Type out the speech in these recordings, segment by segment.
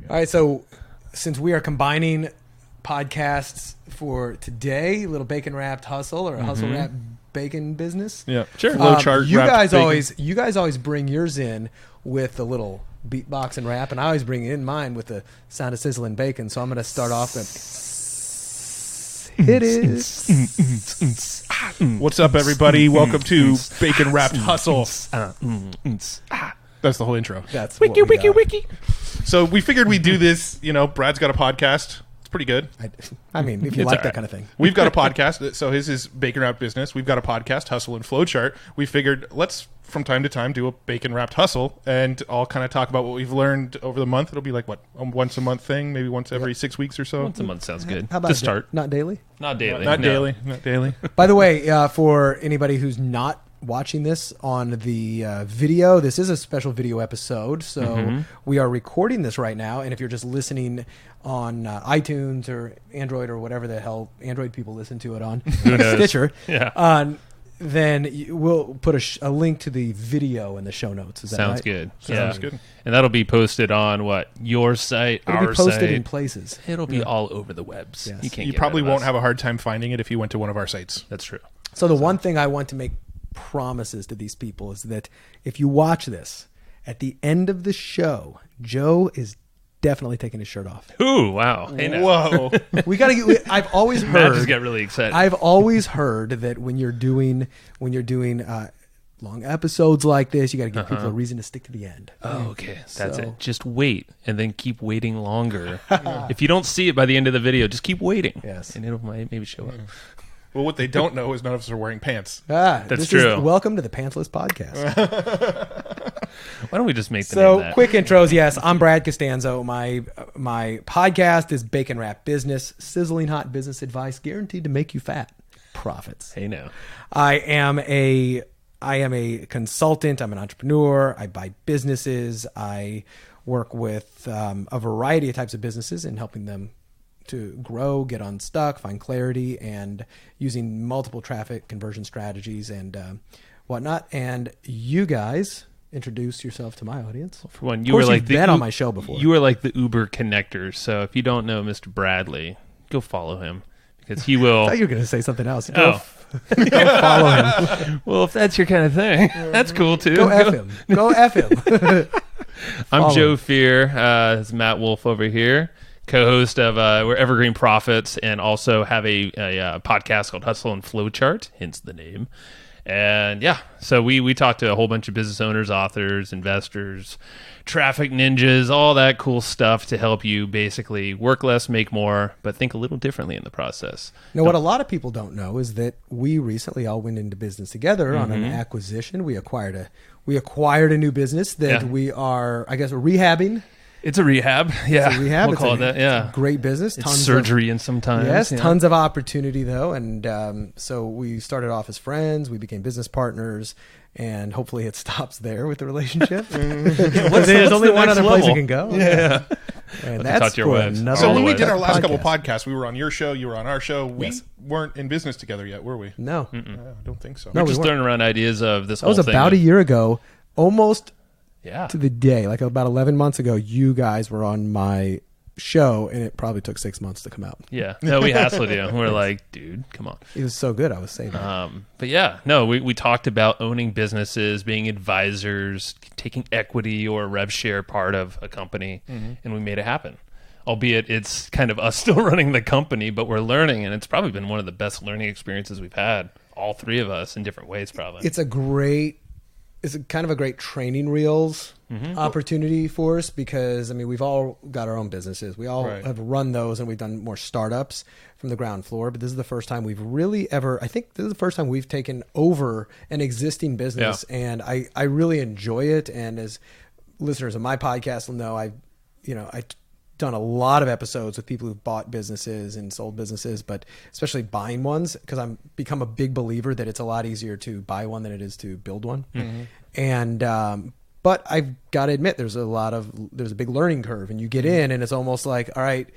All right, so since we are combining podcasts for today, a little bacon wrapped hustle or a hustle wrapped bacon business. Yeah, sure. Flowchart. You guys always bring yours in with a little beatbox and rap, and I always bring in mine with the sound of sizzling bacon. So I'm going to start off with hit it. What's up, everybody? Welcome to Bacon Wrapped Hustle. That's the whole intro. That's wiki. So we figured we'd do this. You know, Brad's got a podcast. It's pretty good. I mean, if you like that kind of thing. We've got a podcast. So his is Bacon Wrapped Business. We've got a podcast, Hustle and Flowchart. We figured let's from time to time do a Bacon Wrapped Hustle and all kind of talk about what we've learned over the month. It'll be like, what, a once a month thing? Maybe once every 6 weeks or so? Once a month sounds good. How about to start? Not daily? Not daily. Not no. daily. Not daily. By the way, for anybody who's not watching this on the video, this is a special video episode, so we are recording this right now, and if you're just listening on iTunes or Android or whatever the hell Android people listen to it on, Stitcher, then we'll put a link to the video in the show notes. Is that Sounds right? good. Sounds good. And that'll be posted on what? Your site, It'll our be posted site. in places. It'll be all over the webs. Yes. You can't. You get probably rid of won't us. have a hard time finding it if you went to one of our sites. That's true. So the one thing I want to make promises to these people is that if you watch this, at the end of the show, Joe is definitely taking his shirt off. Ooh, wow. Hey, now. Whoa. We got to get. I've always Matt heard. just got really excited. I've always heard that when you're doing long episodes like this, you got to give people a reason to stick to the end. Oh, okay. That's So- it. Just wait and then keep waiting longer. If you don't see it by the end of the video, just keep waiting. Yes. And it'll maybe show up. Well, what they don't know is none of us are wearing pants. That's this true. Is, welcome to the Pantsless Podcast. Why don't we just make the name that? Quick intros. Yes, I'm Brad Costanzo. My podcast is Bacon Wrap Business, sizzling hot business advice guaranteed to make you fat. Profits. Hey, now. I am a consultant. I'm an entrepreneur. I buy businesses. I work with a variety of types of businesses and helping them to grow, get unstuck, find clarity, and using multiple traffic conversion strategies and whatnot. And you guys introduce yourself to my audience. For one, Of you course were like you've the been on my show before. You were like the Uber connector. So if you don't know Mr. Bradley, go follow him because he will. I thought you were going to say something else. Oh. Go follow him. Well, if that's your kind of thing, that's cool too. Go F him. Go F him. I'm Follow Joe him. Fear. It's Matt Wolf over here, co-host of we're Evergreen Profits, and also have a podcast called Hustle and Flowchart, hence the name. And yeah, so we talk to a whole bunch of business owners, authors, investors, traffic ninjas, all that cool stuff to help you basically work less, make more, but think a little differently in the process. Now, what a lot of people don't know is that we recently all went into business together on an acquisition. We acquired a new business that we are, I guess, rehabbing. It's a rehab. Yeah. It's a rehab. We'll call it that. Yeah. It's a great business. It's surgery and sometimes. Yes, yeah. tons of opportunity though. And so we started off as friends. We became business partners. And hopefully it stops there with the relationship. There's only one other place it can go. Yeah. And talk that's to your for wives. another So when we Always. did our last couple podcast. podcasts, we were on your show, you were on our show. We Yes. weren't in business together yet, were we? No. I don't think so. No, We're we just weren't. throwing around ideas of this That was whole thing. about a year ago, almost Yeah. to the day, like about 11 months ago, you guys were on my show, and it probably took 6 months to come out. Yeah. No, we hassled you. We're like, dude, come on. It was so good, I was saying that. But yeah, no, we talked about owning businesses, being advisors, taking equity or rev share part of a company, and we made it happen. Albeit it's kind of us still running the company, but we're learning, and it's probably been one of the best learning experiences we've had, all three of us in different ways probably. It's kind of a great training reels opportunity for us because, I mean, we've all got our own businesses. We all have run those, and we've done more startups from the ground floor. But this is the first time we've really I think this is the first time we've taken over an existing business. And I really enjoy it. And as listeners of my podcast will know, I've done a lot of episodes with people who've bought businesses and sold businesses, but especially buying ones, because I'm become a big believer that it's a lot easier to buy one than it is to build one. And but I've got to admit, there's a big learning curve, and you get in, and it's almost like, all right,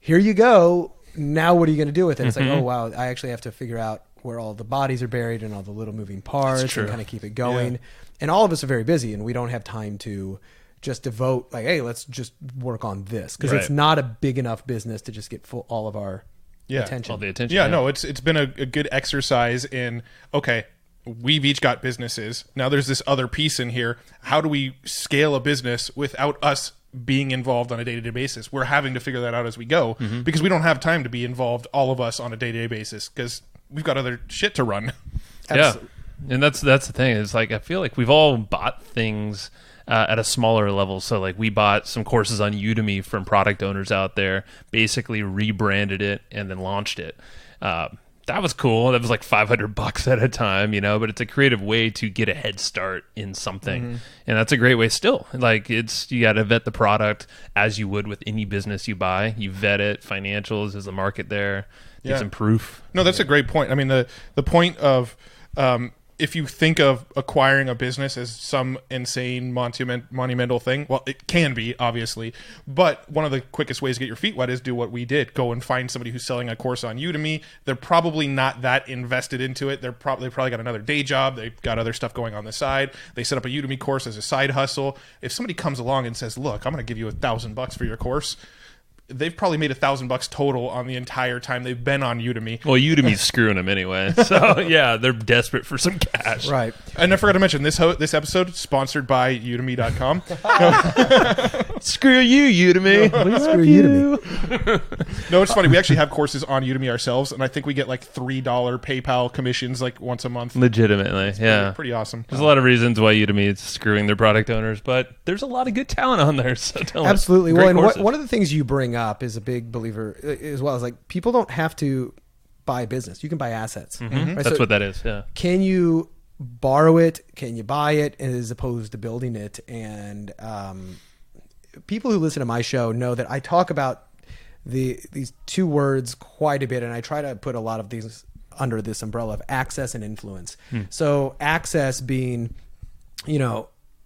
here you go. Now what are you going to do with it? It's like, oh wow, I actually have to figure out where all the bodies are buried and all the little moving parts and kind of keep it going. And all of us are very busy, and we don't have time to just devote like, hey, let's just work on this, because Right. it's not a big enough business to just get all of our attention. All the attention. Yeah, no, it's been a good exercise in, okay, we've each got businesses. Now there's this other piece in here. How do we scale a business without us being involved on a day-to-day basis? We're having to figure that out as we go, because we don't have time to be involved, all of us, on a day-to-day basis, because we've got other shit to run. Yeah. And that's the thing. It's like, I feel like we've all bought things at a smaller level. So like we bought some courses on Udemy from product owners out there, basically rebranded it and then launched it. That was cool. That was like $500 at a time, but it's a creative way to get a head start in something. And that's a great way still. Like you got to vet the product as you would with any business you buy. You vet it, financials, is the market there, get some proof. No, that's a great point. I mean, the point of, if you think of acquiring a business as some insane monumental thing, well, it can be, obviously, but one of the quickest ways to get your feet wet is do what we did. Go and find somebody who's selling a course on Udemy. They're probably not that invested into it. They've probably got another day job. They've got other stuff going on the side. They set up a Udemy course as a side hustle. If somebody comes along and says, look, I'm going to give you $1,000 for your course, they've probably made $1,000 total on the entire time they've been on Udemy. Well, Udemy's screwing them anyway. So yeah, they're desperate for some cash. Right. And I forgot to mention, this episode sponsored by Udemy.com. Screw you, Udemy. Screw Udemy. No, it's funny. We actually have courses on Udemy ourselves, and I think we get like $3 PayPal commissions like once a month. Legitimately, yeah. Pretty awesome. There's a lot of reasons why Udemy is screwing their product owners, but there's a lot of good talent on there. So absolutely. Well, and one of the things you bring up is a big believer as well, is like, people don't have to buy business. You can buy assets. Right? That's what that is. Yeah. Can you borrow it? Can you buy it, as opposed to building it? And people who listen to my show know that I talk about these two words quite a bit, and I try to put a lot of these under this umbrella of access and influence. So access being,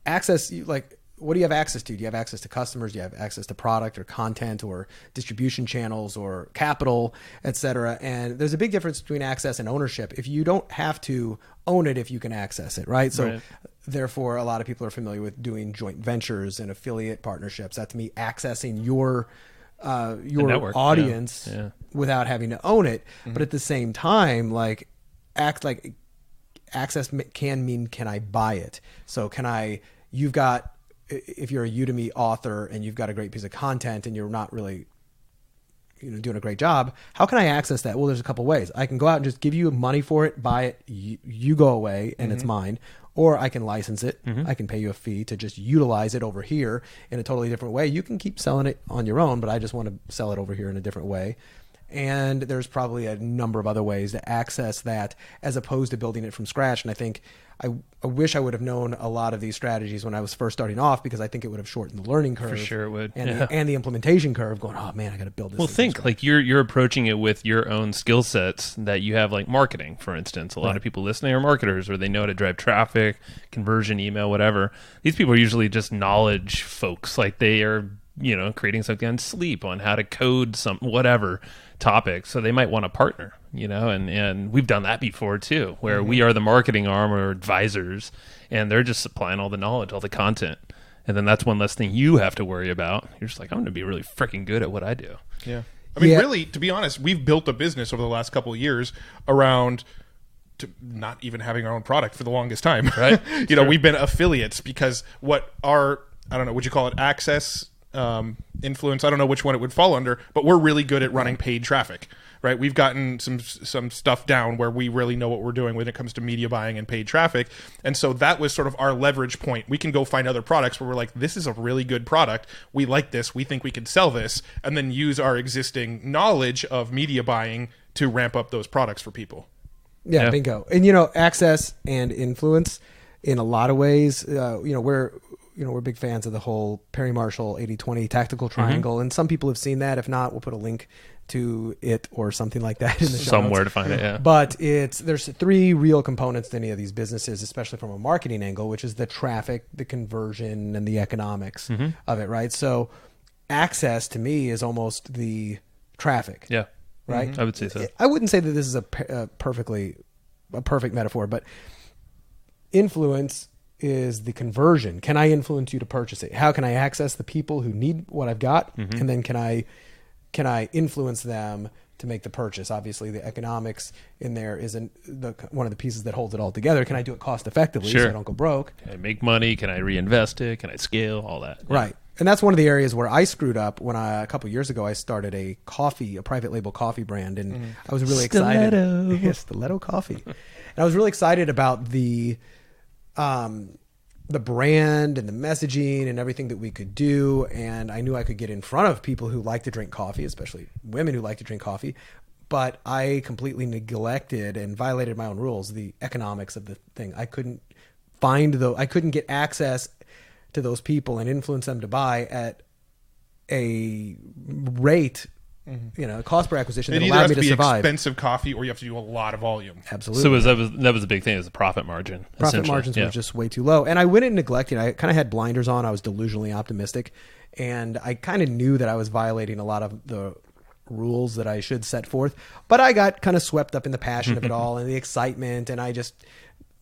access, like, what do you have access to? Do you have access to customers? Do you have access to product or content or distribution channels or capital, et cetera? And there's a big difference between access and ownership. If you don't have to own it, if you can access it, right? So therefore, a lot of people are familiar with doing joint ventures and affiliate partnerships. That, to me, accessing your audience without having to own it. But at the same time, like, access can mean, can I buy it? So if you're a Udemy author and you've got a great piece of content and you're not really doing a great job, how can I access that? Well, there's a couple ways. I can go out and just give you money for it, buy it, you go away and it's mine. Or I can license it. I can pay you a fee to just utilize it over here in a totally different way. You can keep selling it on your own, but I just want to sell it over here in a different way. And there's probably a number of other ways to access that, as opposed to building it from scratch. And I think I wish I would have known a lot of these strategies when I was first starting off, because I think it would have shortened the learning curve. For sure it would. And the implementation curve, going, oh man, I got to build this. Well, think like you're approaching it with your own skill sets that you have, like marketing, for instance. A lot of people listening are marketers, or they know how to drive traffic, conversion, email, whatever. These people are usually just knowledge folks. Like they are, creating something on sleep, on how to code some whatever topic. So they might want to partner, and we've done that before too, where we are the marketing arm or advisors, and they're just supplying all the knowledge, all the content. And then that's one less thing you have to worry about. You're just like, I'm going to be really freaking good at what I do. Yeah. I mean, really, to be honest, we've built a business over the last couple of years around not even having our own product for the longest time. Right. We've been affiliates, because would you call it access, influence? I don't know which one it would fall under, but we're really good at running paid traffic, right? We've gotten some stuff down where we really know what we're doing when it comes to media buying and paid traffic. And so that was sort of our leverage point. We can go find other products where we're like, this is a really good product. We like this. We think we can sell this, and then use our existing knowledge of media buying to ramp up those products for people. Yeah. Bingo. And, access and influence in a lot of ways, we're big fans of the whole Perry Marshall 80-20 tactical triangle. And some people have seen that. If not, we'll put a link to it or something like that in the show somewhere notes. To find it. Yeah. But there's three real components to any of these businesses, especially from a marketing angle, which is the traffic, the conversion, and the economics of it. Right. So access to me is almost the traffic. Yeah. Right. I would say so. I wouldn't say that this is a perfect metaphor, but influence is the conversion. Can I influence you to purchase it? How can I access the people who need what I've got? Mm-hmm. And then can I influence them to make the purchase? Obviously, the economics in there isn't one of the pieces that holds it all together. Can I do it cost effectively so I don't go broke? Can I make money? Can I reinvest it? Can I scale? All that. Yeah. Right. And that's one of the areas where I screwed up when a couple of years ago, I started a private label coffee brand. And I was really excited. Stiletto coffee. And I was really excited about the brand and the messaging and everything that we could do. And I knew I could get in front of people who like to drink coffee, especially women who like to drink coffee. But I completely neglected and violated my own rules, the economics of the thing. I couldn't get access to those people and influence them to buy at a rate, cost per acquisition that allowed me to survive. Expensive coffee, or you have to do a lot of volume. Absolutely. So that was a big thing. It was the profit margin. Profit margins were just way too low, and I went and neglected. I kind of had blinders on. I was delusionally optimistic, and I kind of knew that I was violating a lot of the rules that I should set forth. But I got kind of swept up in the passion of it all and the excitement, and I just,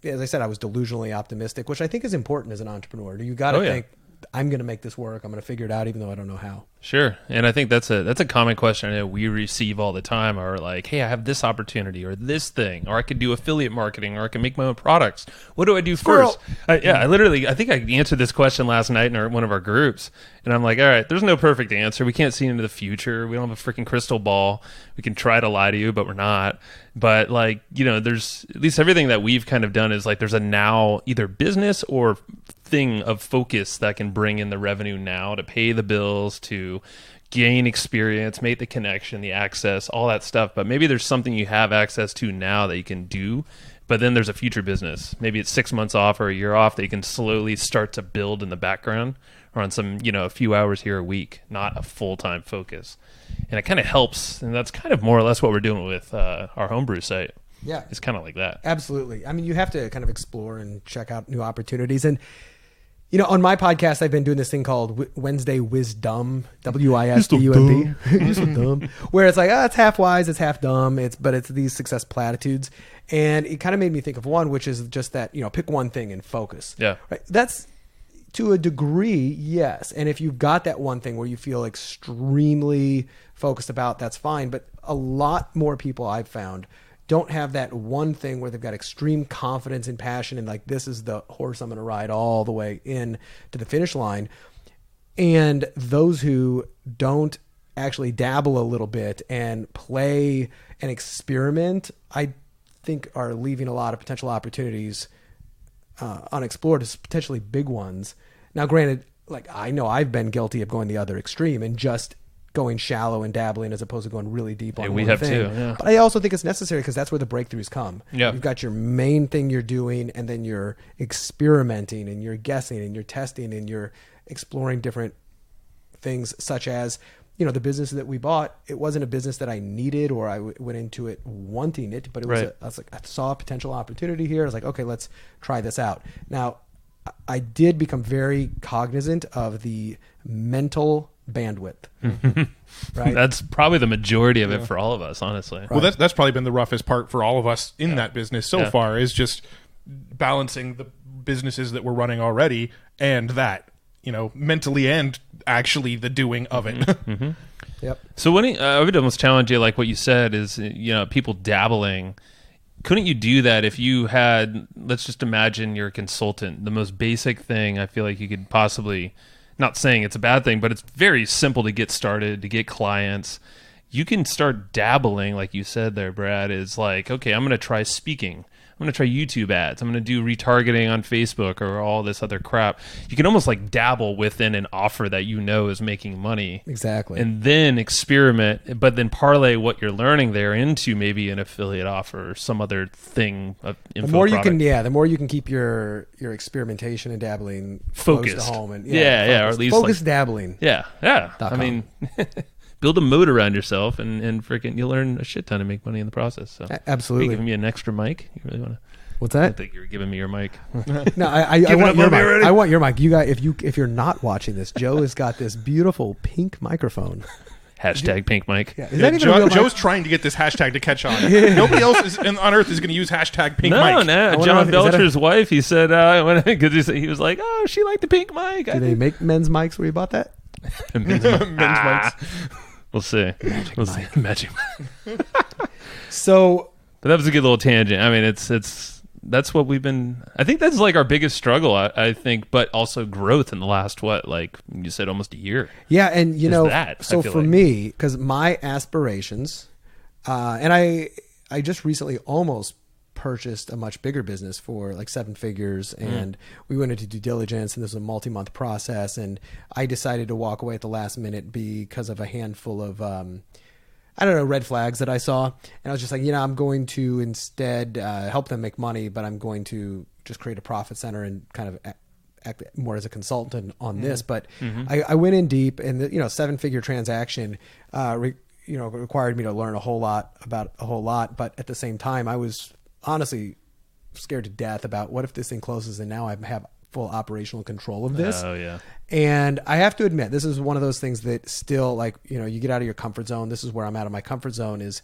as I said, I was delusionally optimistic, which I think is important as an entrepreneur. You got to think, I'm going to make this work. I'm going to figure it out, even though I don't know how. Sure. And I think that's a common question that we receive all the time, or like, hey, I have this opportunity or this thing, or I could do affiliate marketing, or I can make my own products. What do I do first? I think I answered this question last night in one of our groups. And I'm like, all right, there's no perfect answer. We can't see into the future. We don't have a freaking crystal ball. We can try to lie to you, but we're not. But like, there's at least everything that we've kind of done is like, there's a now either business or thing of focus that can bring in the revenue now to pay the bills, to gain experience, make the connection, the access, all that stuff. But maybe there's something you have access to now that you can do, but then there's a future business. Maybe it's 6 months off or a year off that you can slowly start to build in the background, or on some, a few hours here a week, not a full-time focus. And it kind of helps. And that's kind of more or less what we're doing with our homebrew site. Yeah. It's kind of like that. Absolutely. I mean, you have to kind of explore and check out new opportunities. And, on my podcast, I've been doing this thing called Wednesday Wisdom, WISDUMB, Wisdom, where it's like, it's half wise, it's half dumb, but it's these success platitudes. And it kind of made me think of one, which is just that, pick one thing and focus. Yeah. Right? That's, to a degree, yes. And if you've got that one thing where you feel extremely focused about, that's fine. But a lot more people I've found don't have that one thing where they've got extreme confidence and passion and like, this is the horse I'm going to ride all the way in to the finish line. And those who don't actually dabble a little bit and play and experiment, I think are leaving a lot of potential opportunities unexplored, as potentially big ones. Now, granted, like I know I've been guilty of going the other extreme and just going shallow and dabbling as opposed to going really deep on one thing. Too, yeah. But I also think it's necessary because that's where the breakthroughs come. Yeah. You've got your main thing you're doing, and then you're experimenting and you're guessing and you're testing and you're exploring different things, such as, the business that we bought. It wasn't a business that I needed or I went into it wanting it, but it was I saw a potential opportunity here. I was like, okay, let's try this out. Now, I did become very cognizant of the mental bandwidth. Right? That's probably the majority of it for all of us, honestly. Right. Well, that's probably been the roughest part for all of us in that business so far, is just balancing the businesses that we're running already and that, mentally and actually the doing of it. Mm-hmm. Yep. So I would almost challenge you, like what you said is, people dabbling. Couldn't you do that if you had, let's just imagine you're a consultant, the most basic thing I feel like you could possibly, not saying it's a bad thing, but it's very simple to get started, to get clients. You can start dabbling, like you said there, Brad, is like, okay, I'm going to try speaking. I'm going to try YouTube ads. I'm going to do retargeting on Facebook or all this other crap. You can almost like dabble within an offer that is making money. Exactly. And then experiment, but then parlay what you're learning there into maybe an affiliate offer or some other thing of info the more product. the more you can keep your experimentation and dabbling focused close to home. And, or at least focused dabbling. Yeah. I mean... Build a moat around yourself, and freaking you'll learn a shit ton and make money in the process. So absolutely. Are you giving me an extra mic? You really want to? What's that? I don't think you were giving me your mic. No, I want your mic. I want your mic. You guys, if you're not watching this, Joe has got this beautiful pink microphone. Hashtag pink mic. Yeah. Is that even a real Joe's trying to get this hashtag to catch on. Nobody else on earth is going to use hashtag pink mic. No. John Belcher's wife, he said, because he was like, oh, she liked the pink mic. Do they make men's mics where you bought that? men's mics. We'll see. Magic mic. So, but that was a good little tangent. I mean, that's what we've been. I think that's like our biggest struggle. I think, but also growth in the last like you said, almost a year. Yeah, and so for me, because my aspirations, and I just recently almost purchased a much bigger business for like 7 figures, and we went into due diligence, and this was a multi-month process, and I decided to walk away at the last minute because of a handful of red flags that I saw. And I was just like, I'm going to instead help them make money, but I'm going to just create a profit center and kind of act more as a consultant on this. But I went in deep, and the 7-figure transaction required me to learn a whole lot about a whole lot. But at the same time, I was honestly scared to death about what if this thing closes and now I have full operational control of this. Oh yeah. And I have to admit, this is one of those things that still, like, you get out of your comfort zone. This is where I'm out of my comfort zone is,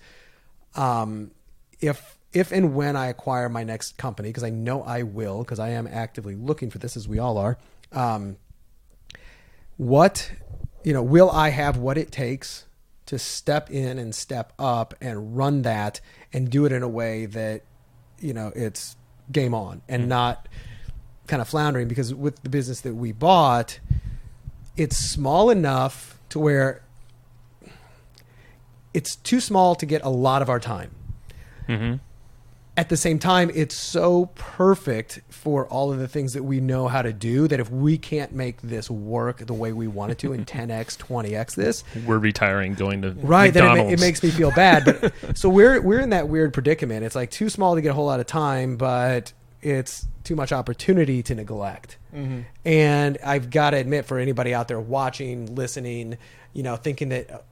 if and when I acquire my next company, because I know I will, because I am actively looking for this, as we all are. Will I have what it takes to step in and step up and run that and do it in a way that, it's game on and not kind of floundering? Because with the business that we bought, it's small enough to where it's too small to get a lot of our time. Mm-hmm. At the same time, it's so perfect for all of the things that we know how to do that if we can't make this work the way we want it to in 10x, 20x this, we're retiring, going to right. McDonald's. Then it makes me feel bad. But so we're in that weird predicament. It's like too small to get a whole lot of time, but it's too much opportunity to neglect. Mm-hmm. And I've got to admit, for anybody out there watching, listening, thinking that,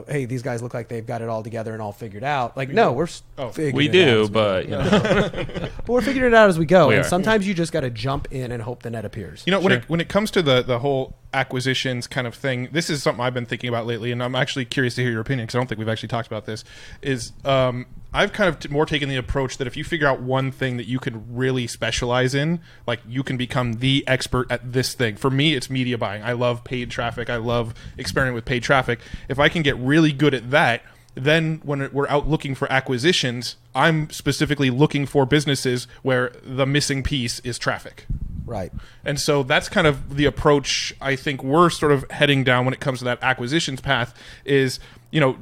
hey, these guys look like they've got it all together and all figured out. Like, no, we're figuring it out. But but we're figuring it out as we go. And sometimes you just got to jump in and hope the net appears. When it comes to the whole acquisitions kind of thing, this is something I've been thinking about lately, and I'm actually curious to hear your opinion, because I don't think we've actually talked about this. I've kind of more taken the approach that if you figure out one thing that you can really specialize in, like, you can become the expert at this thing. For me, it's media buying. I love paid traffic. I love experimenting with paid traffic. If I can get really good at that, then when we're out looking for acquisitions, I'm specifically looking for businesses where the missing piece is traffic. Right. And so that's kind of the approach I think we're sort of heading down when it comes to that acquisitions path is,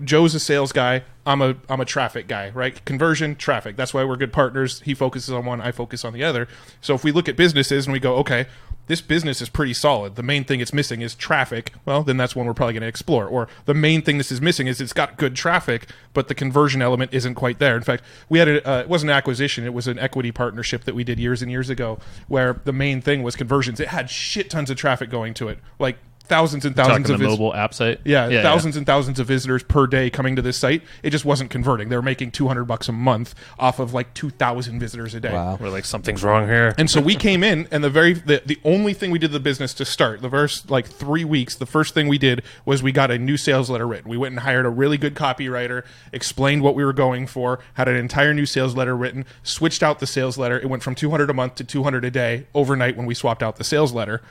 Joe's a sales guy. I'm a traffic guy, right? Conversion, traffic. That's why we're good partners. He focuses on one, I focus on the other. So if we look at businesses and we go, okay, this business is pretty solid. The main thing it's missing is traffic. Well, then that's one we're probably going to explore. Or the main thing this is missing is it's got good traffic, but the conversion element isn't quite there. In fact, we had it wasn't an acquisition. It was an equity partnership that we did years and years ago where the main thing was conversions. It had shit tons of traffic going to it. Like, thousands and thousands of the mobile app site. Thousands and thousands of visitors per day coming to this site. It just wasn't converting. They were making $200 a month off of like 2,000 visitors a day. Wow. We're like, something's wrong here. And so we came in, and the only thing we did the business to start, the first 3 weeks, the first thing we did was we got a new sales letter written. We went and hired a really good copywriter, explained what we were going for, had an entire new sales letter written, switched out the sales letter. It went from $200 a month to $200 a day overnight when we swapped out the sales letter.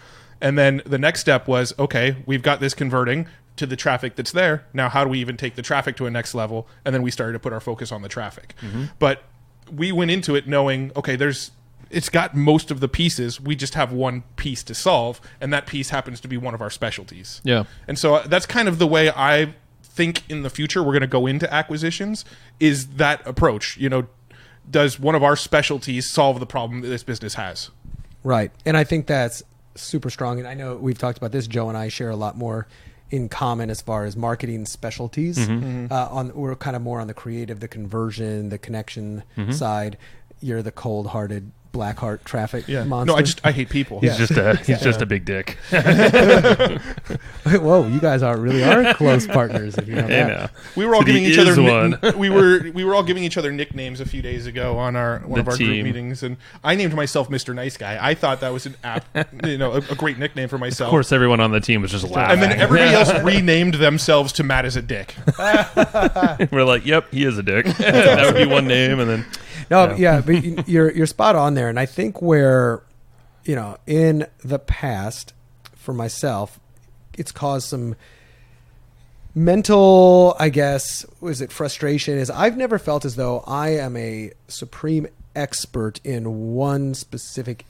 And then the next step was, okay, we've got this converting to the traffic that's there. Now, how do we even take the traffic to a next level? And then we started to put our focus on the traffic. Mm-hmm. But we went into it knowing, okay, it's got most of the pieces. We just have one piece to solve, and that piece happens to be one of our specialties. Yeah. And so that's kind of the way I think in the future we're going to go into acquisitions, is that approach. Does one of our specialties solve the problem that this business has? Right. And I think that's super strong. And I know we've talked about this. Joe and I share a lot more in common as far as marketing specialties. Mm-hmm. We're kind of more on the creative, the conversion, the connection side. You're the cold-hearted Blackheart traffic Yeah. monster. No, I hate people. He's just a big dick. Whoa, you guys really are close partners. If you know that. know. We were all So giving he each other is one. we were all giving each other nicknames a few days ago on one of our group team. meetings, and I named myself Mr. Nice Guy. I thought that was a great nickname for myself. Of course, everyone on the team was just laughing. And then everybody else renamed themselves to Matt is a dick. We're like, yep, he is a dick. That would be one name, and then but you're spot on there, and I think where in the past for myself, it's caused some mental, I guess, frustration. Is I've never felt as though I am a supreme expert in one specific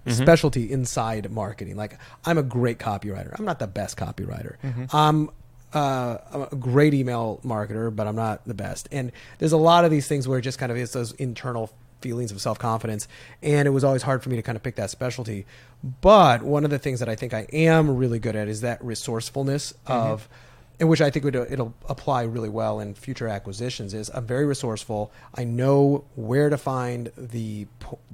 specialty inside marketing. Like, I'm a great copywriter. I'm not the best copywriter. I'm a great email marketer, but I'm not the best. And there's a lot of these things where it just kind of is those internal feelings of self-confidence, and it was always hard for me to kind of pick that specialty. But one of the things that I think I am really good at is that resourcefulness of, in which I think it'll apply really well in future acquisitions. Is I'm very resourceful. I know where to find the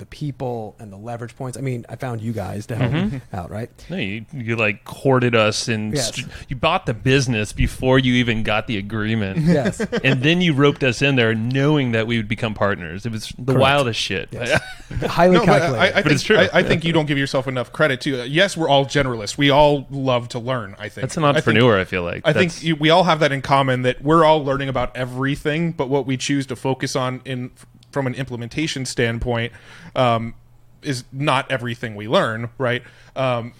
people and the leverage points. I mean, I found you guys to help out, right? no, you like courted us, and Yes. you bought the business before you even got the agreement. Yes. And then you roped us in there knowing that we would become partners. It was the Correct. wildest shit. Yes. Highly No, but calculated. I But think, it's true. I think you don't give yourself enough credit too. Yes, we're all generalists. We all love to learn. I think That's an entrepreneur, I feel like. I think we all have that in common, that we're all learning about everything, but what we choose to focus on from an implementation standpoint is not everything we learn, right?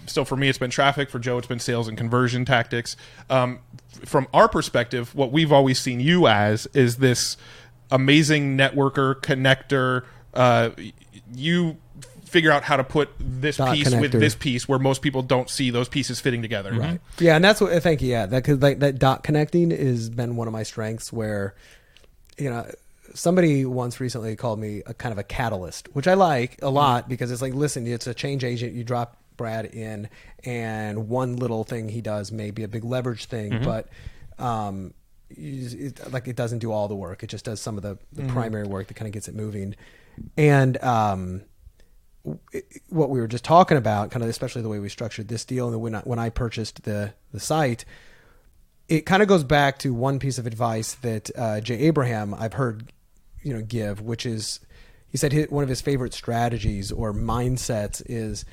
So for me, it's been traffic. For Joe, it's been sales and conversion tactics. From our perspective, what we've always seen you as is this amazing networker, connector. You figure out how to put this Dot piece with connector. this piece where most people don't see those pieces fitting together. Right. Yeah, and that's what, thank you. Yeah, because that dot connecting has been one of my strengths. Where, somebody once recently called me a kind of a catalyst, which I like a lot, because it's like, listen, it's a change agent. You drop Brad in, and one little thing he does may be a big leverage thing, but it doesn't do all the work. It just does some of the primary work that kind of gets it moving. And what we were just talking about, kind of especially the way we structured this deal, and when I purchased the site, it kind of goes back to one piece of advice that Jay Abraham I've heard give, which is, he said one of his favorite strategies or mindsets is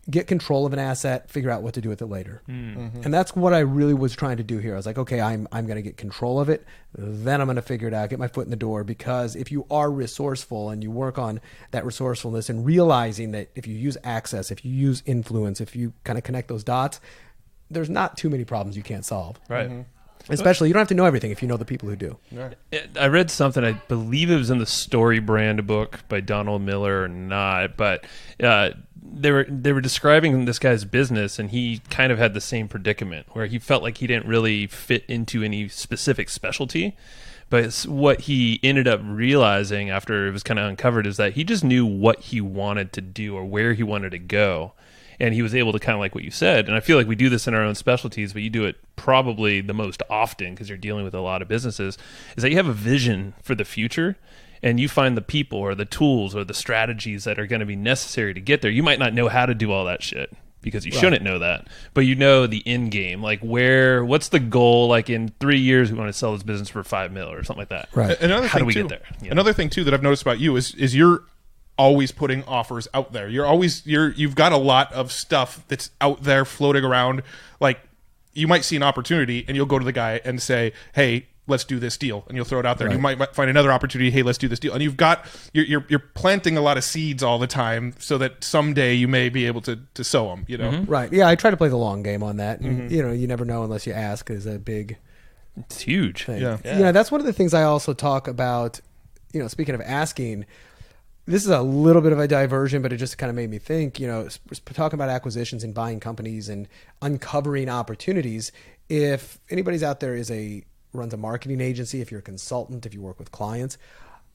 get control of an asset, figure out what to do with it later. And that's what I really was trying to do here. I was like, okay, I'm going to get control of it. Then I'm going to figure it out, get my foot in the door. Because if you are resourceful and you work on that resourcefulness and realizing that if you use access, if you use influence, if you kind of connect those dots, there's not too many problems you can't solve. right. Especially, you don't have to know everything if you know the people who do. I read something, I believe it was in the Story Brand book by Donald Miller or not, but they were describing this guy's business, and he kind of had the same predicament where he felt like he didn't really fit into any specific specialty. But what he ended up realizing after it was kind of uncovered is that he just knew what he wanted to do or where he wanted to go. And he was able to kind of, like what you said, and I feel like we do this in our own specialties, but you do it probably the most often because you're dealing with a lot of businesses, is that you have a vision for the future, and you find the people or the tools or the strategies that are going to be necessary to get there. You might not know how to do all that shit because you shouldn't know that, but you know the end game, like what's the goal? Like in 3 years, we want to sell this business for $5 million or something like that. Right. How do we get there? Another thing too that I've noticed about you is you're always putting offers out there. You've got a lot of stuff that's out there floating around. Like, you might see an opportunity and you'll go to the guy and say, hey, let's do this deal, and you'll throw it out there. Right. And you might find another opportunity, hey, let's do this deal. And you're planting a lot of seeds all the time so that someday you may be able to sow them, Right. Yeah, I try to play the long game on that. And, you never know unless you ask is a big It's huge. thing. Yeah. That's one of the things I also talk about, speaking of asking. This is a little bit of a diversion, but it just kind of made me think, talking about acquisitions and buying companies and uncovering opportunities. If anybody's out there runs a marketing agency, if you're a consultant, if you work with clients,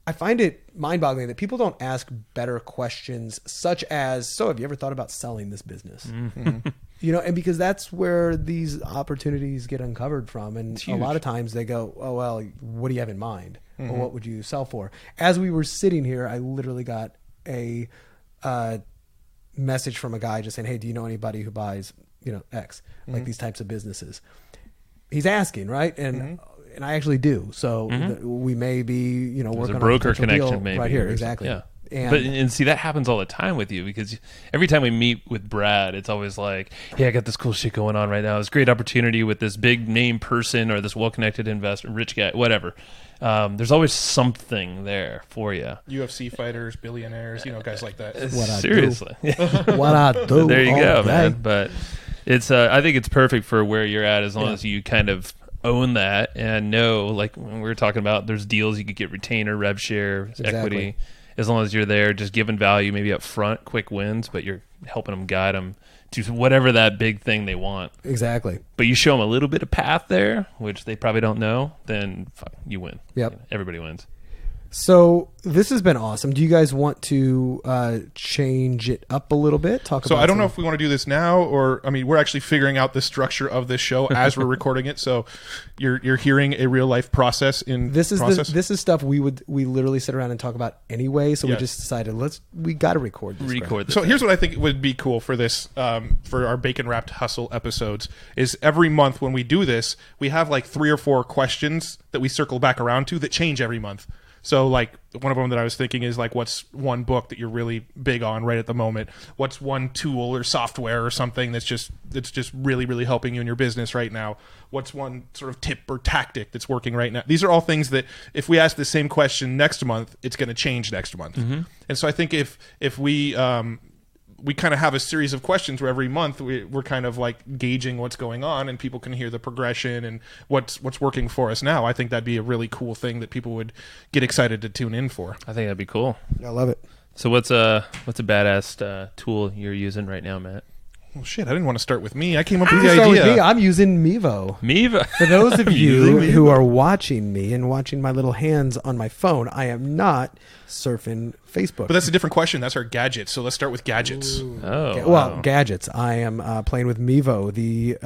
I find it mind-boggling that people don't ask better questions, such as, so have you ever thought about selling this business? And because that's where these opportunities get uncovered from. And a lot of times they go, oh, well, what do you have in mind? Or what would you sell for? As we were sitting here, I literally got a message from a guy just saying, hey, do you know anybody who buys, X, like these types of businesses? He's asking, right? And and I actually do. So we may be, working a broker on a connection deal maybe right here. Exactly. Yeah. And And see, that happens all the time with you, because every time we meet with Brad, it's always like, hey, I got this cool shit going on right now. It's a great opportunity with this big name person or this well-connected investor, rich guy, whatever. There's always something there for you. UFC fighters, billionaires, guys like that. Seriously. What I do. There you go, day. man. But it's I think it's perfect for where you're at, as long as you kind of own that and know, like when we were talking about, there's deals you could get retainer, rev share, equity. As long as you're there, just giving value, maybe up front, quick wins, but you're helping them, guide them to whatever that big thing they want. Exactly. But you show them a little bit of path there, which they probably don't know, then you win. Yep. Everybody wins. So this has been awesome. Do you guys want to change it up a little bit? So I don't know if we want to do this now, or we're actually figuring out the structure of this show as we're recording it. So you're hearing a real life process in this is process. This is stuff we literally sit around and talk about anyway. So we just decided we got to record this. So here's what I think would be cool for this, for our Bacon Wrapped Hustle episodes, is every month when we do this, we have like 3 or 4 questions that we circle back around to that change every month. So, like, one of them that I was thinking is, like, what's one book that you're really big on right at the moment? What's one tool or software or something that's just really, really helping you in your business right now? What's one sort of tip or tactic that's working right now? These are all things that if we ask the same question next month, it's going to change next month. And so I think if we kind of have a series of questions where every month we're kind of like gauging what's going on, and people can hear the progression and what's working for us now. I think that'd be a really cool thing that people would get excited to tune in for. I think that'd be cool. I love it. So what's a badass tool you're using right now, Matt? Well, shit, I didn't want to start with me. I came up with the idea. I'm using Mevo. Mevo. For those of you who are watching me and watching my little hands on my phone, I am not surfing Facebook. But that's a different question. That's our gadgets. So let's start with gadgets. Gadgets. I am playing with Mevo, the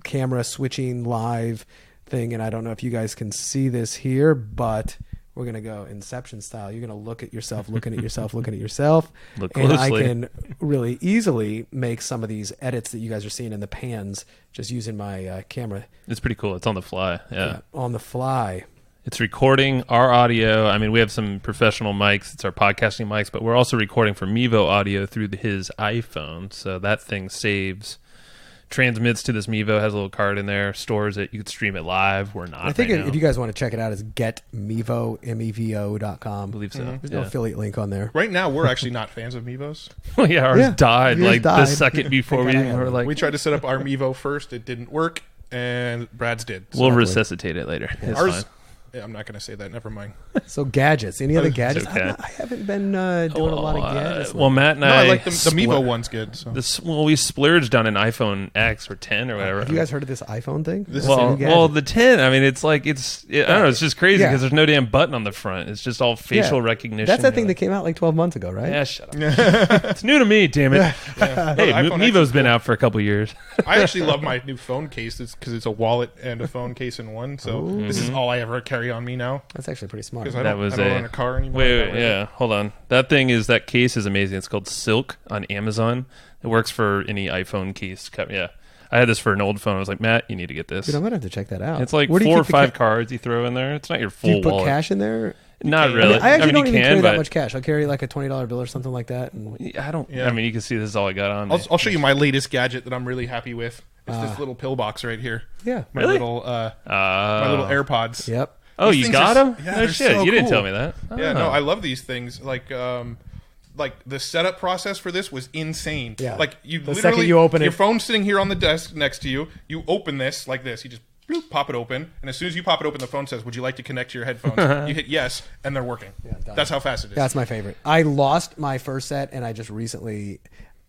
camera switching live thing. And I don't know if you guys can see this here, but we're going to go Inception style. You're going to look at yourself, looking at yourself, looking at yourself. Look closely. And I can really easily make some of these edits that you guys are seeing in the pans just using my camera. It's pretty cool. It's on the fly. Yeah. On the fly. It's recording our audio. I mean, we have some professional mics. It's our podcasting mics, but we're also recording for Mevo audio through his iPhone. So that thing transmits to this Mevo, has a little card in there, stores it. You can stream it live. We're not. I think if you guys want to check it out, it's getmevo.com. I believe so. There's no affiliate link on there. Right now, we're actually not fans of Mevos. Well, yeah, ours died the second before we were like. We tried to set up our Mevo first. It didn't work, and Brad's did. So we'll resuscitate it later. It's fine. I'm not going to say that. Never mind. So gadgets. Any other gadgets? Okay. I haven't been doing a lot of gadgets. Well, Matt and I like the Mevo one's good. So. We splurged on an iPhone X or 10 or whatever. Have you guys heard of this iPhone thing? Well, the 10. I mean, it's like I don't know. It's just crazy because there's no damn button on the front. It's just all facial recognition. That's that thing that came out like 12 months ago, right? Yeah, shut up. It's new to me, damn it. Hey, Mevo's been out for a couple years. I actually love my new phone case because it's a wallet and a phone case in one. So this is all I ever carry on me now. That's actually pretty smart. Because I don't own a car anymore. Wait, hold on. That case is amazing. It's called Silk on Amazon. It works for any iPhone case. Yeah. I had this for an old phone. I was like, Matt, you need to get this. Dude, I'm going to have to check that out. It's like 4 or 5 cards you throw in there. It's not your full wallet. Do you put cash in there? Not really. I actually don't even carry that much cash. I'll carry like a $20 bill or something like that. I don't. Yeah. I mean, you can see this is all I got on. I'll show you my latest gadget that I'm really happy with. It's this little pill box right here. Yeah. My little AirPods. Yep. Oh, you got them? Yeah, no shit. So you didn't cool. tell me that. Yeah, no, I love these things. Like the setup process for this was insane. Yeah. Like you the literally, second you open your phone's sitting here on the desk next to you. You open this like this. You just bloop, pop it open, and as soon as you pop it open, the phone says, "Would you like to connect to your headphones?" You hit yes, and they're working. Yeah, that's how fast it is. That's my favorite. I lost my first set, and I just recently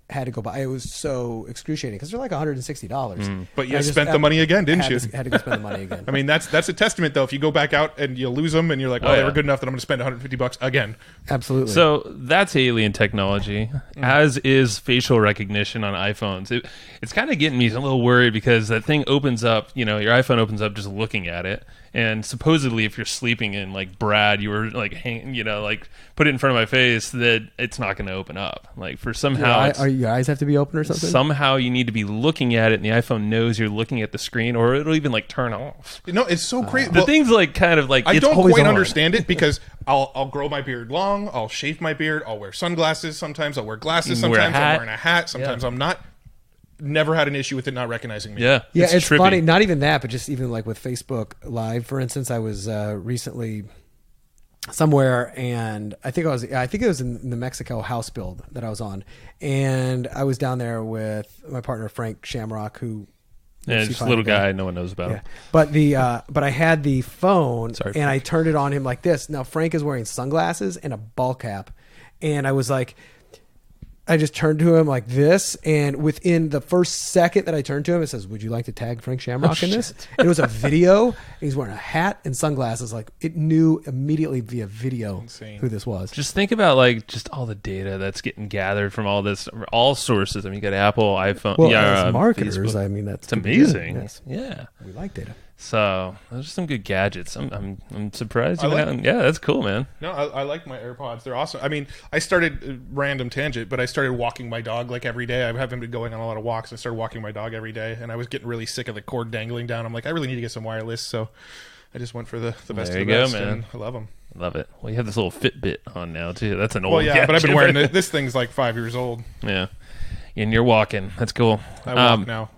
had to go buy. It was so excruciating because they're like $160. But you spent the money again, didn't you? Had to go spend the money again. I mean, that's a testament, though. If you go back out and you lose them, and you're like, "Oh, they were good enough that I'm going to spend $150 again." Absolutely. So that's alien technology, as is facial recognition on iPhones. It's kind of getting me a little worried because that thing opens up. Your iPhone opens up just looking at it, and supposedly, if you're sleeping in like Brad, you were like, put it in front of my face, that it's not going to open up. Like for somehow, your eyes have to be open or something. Somehow you need to be looking at it, and the iPhone knows you're looking at the screen, or it'll even like turn off. It's so crazy. The thing's like kind of like I don't quite understand it because I'll grow my beard long, I'll shave my beard, I'll wear sunglasses. Sometimes I'll wear glasses. Sometimes I'm wearing a hat. Sometimes I'm not. Never had an issue with it not recognizing me. Yeah, it's funny. Not even that, but just even like with Facebook Live, for instance. I was recently somewhere, and I think it was in the Mexico house build that I was on, and I was down there with my partner Frank Shamrock, who just a little guy no one knows about. Yeah. But I had the phone and I turned it on him like this. Now Frank is wearing sunglasses and a ball cap, and I was like, I just turned to him like this, and within the first second that I turned to him, it says, "Would you like to tag Frank Shamrock in this?" And it was a video. He's wearing a hat and sunglasses. Like it knew immediately via video who this was. Just think about like just all the data that's getting gathered from all this, all sources. I mean, you got Apple, iPhone. Well, as marketers, Facebook. I mean, that's amazing. Yes. Yeah, we like data. So those are some good gadgets. I'm surprised. Yeah, that's cool, man. No, I like my AirPods. They're awesome. I mean, I started random tangent, but I started walking my dog like every day. I haven't been going on a lot of walks. I started walking my dog every day, and I was getting really sick of the cord dangling down. I'm like, I really need to get some wireless, so I just went for the best of the best. Man. And I love them. Love it. Well, you have this little Fitbit on now too. That's an old. But I've been wearing this thing's like 5 years old. Yeah, and you're walking. That's cool. I walk now.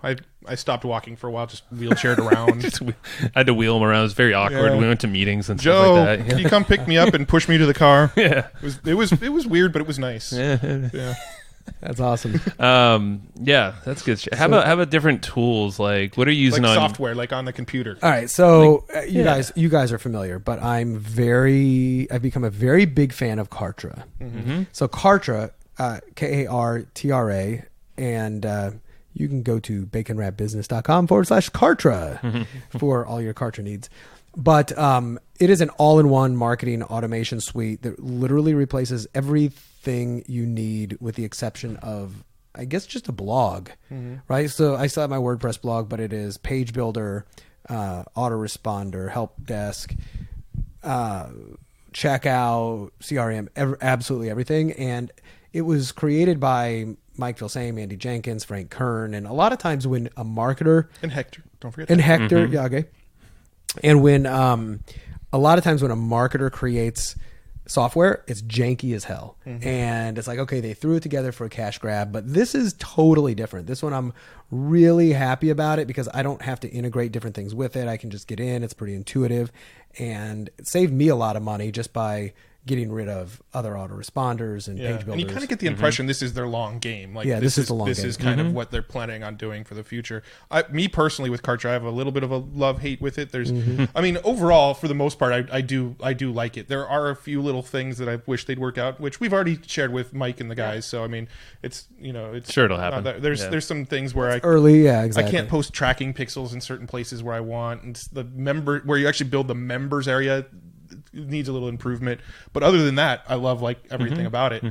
I stopped walking for a while, just wheelchaired around. I had to wheel him around. It was very awkward. Yeah. We went to meetings and Joe, stuff like that. Can you come pick me up and push me to the car? Yeah. It was weird, but it was nice. Yeah. That's awesome. Yeah, that's good. How about different tools? Like, what are you using like on software, like on the computer? All right, so you guys are familiar, but I've become a very big fan of Kartra. Mm-hmm. So Kartra, Kartra, and you can go to baconwrapbusiness.com/Kartra for all your Kartra needs. But it is an all-in-one marketing automation suite that literally replaces everything you need with the exception of, I guess, just a blog, right? So I still have my WordPress blog, but it is page builder, autoresponder, help desk, checkout, CRM, absolutely everything. And it was created by Mike Vilsame, Andy Jenkins, Frank Kern, and a lot of times when a marketer and Hector, don't forget and Hector, yeah, okay. And when a lot of times when a marketer creates software, it's janky as hell, and it's like, okay, they threw it together for a cash grab, but this is totally different. This one, I'm really happy about it because I don't have to integrate different things with it. I can just get in. It's pretty intuitive, and it saved me a lot of money just by getting rid of other autoresponders and page builders. And you kind of get the impression this is their long game. Like, this is the long game. This is kind of what they're planning on doing for the future. Me personally, with Kartra, I have a little bit of a love-hate with it. There's, I mean, overall, for the most part, I do like it. There are a few little things that I wish they'd work out, which we've already shared with Mike and the guys. So I mean, it's sure it'll happen. There's some things where exactly. I can't post tracking pixels in certain places where I want, and the member where you actually build the members area needs a little improvement, but other than that, I love like everything about it.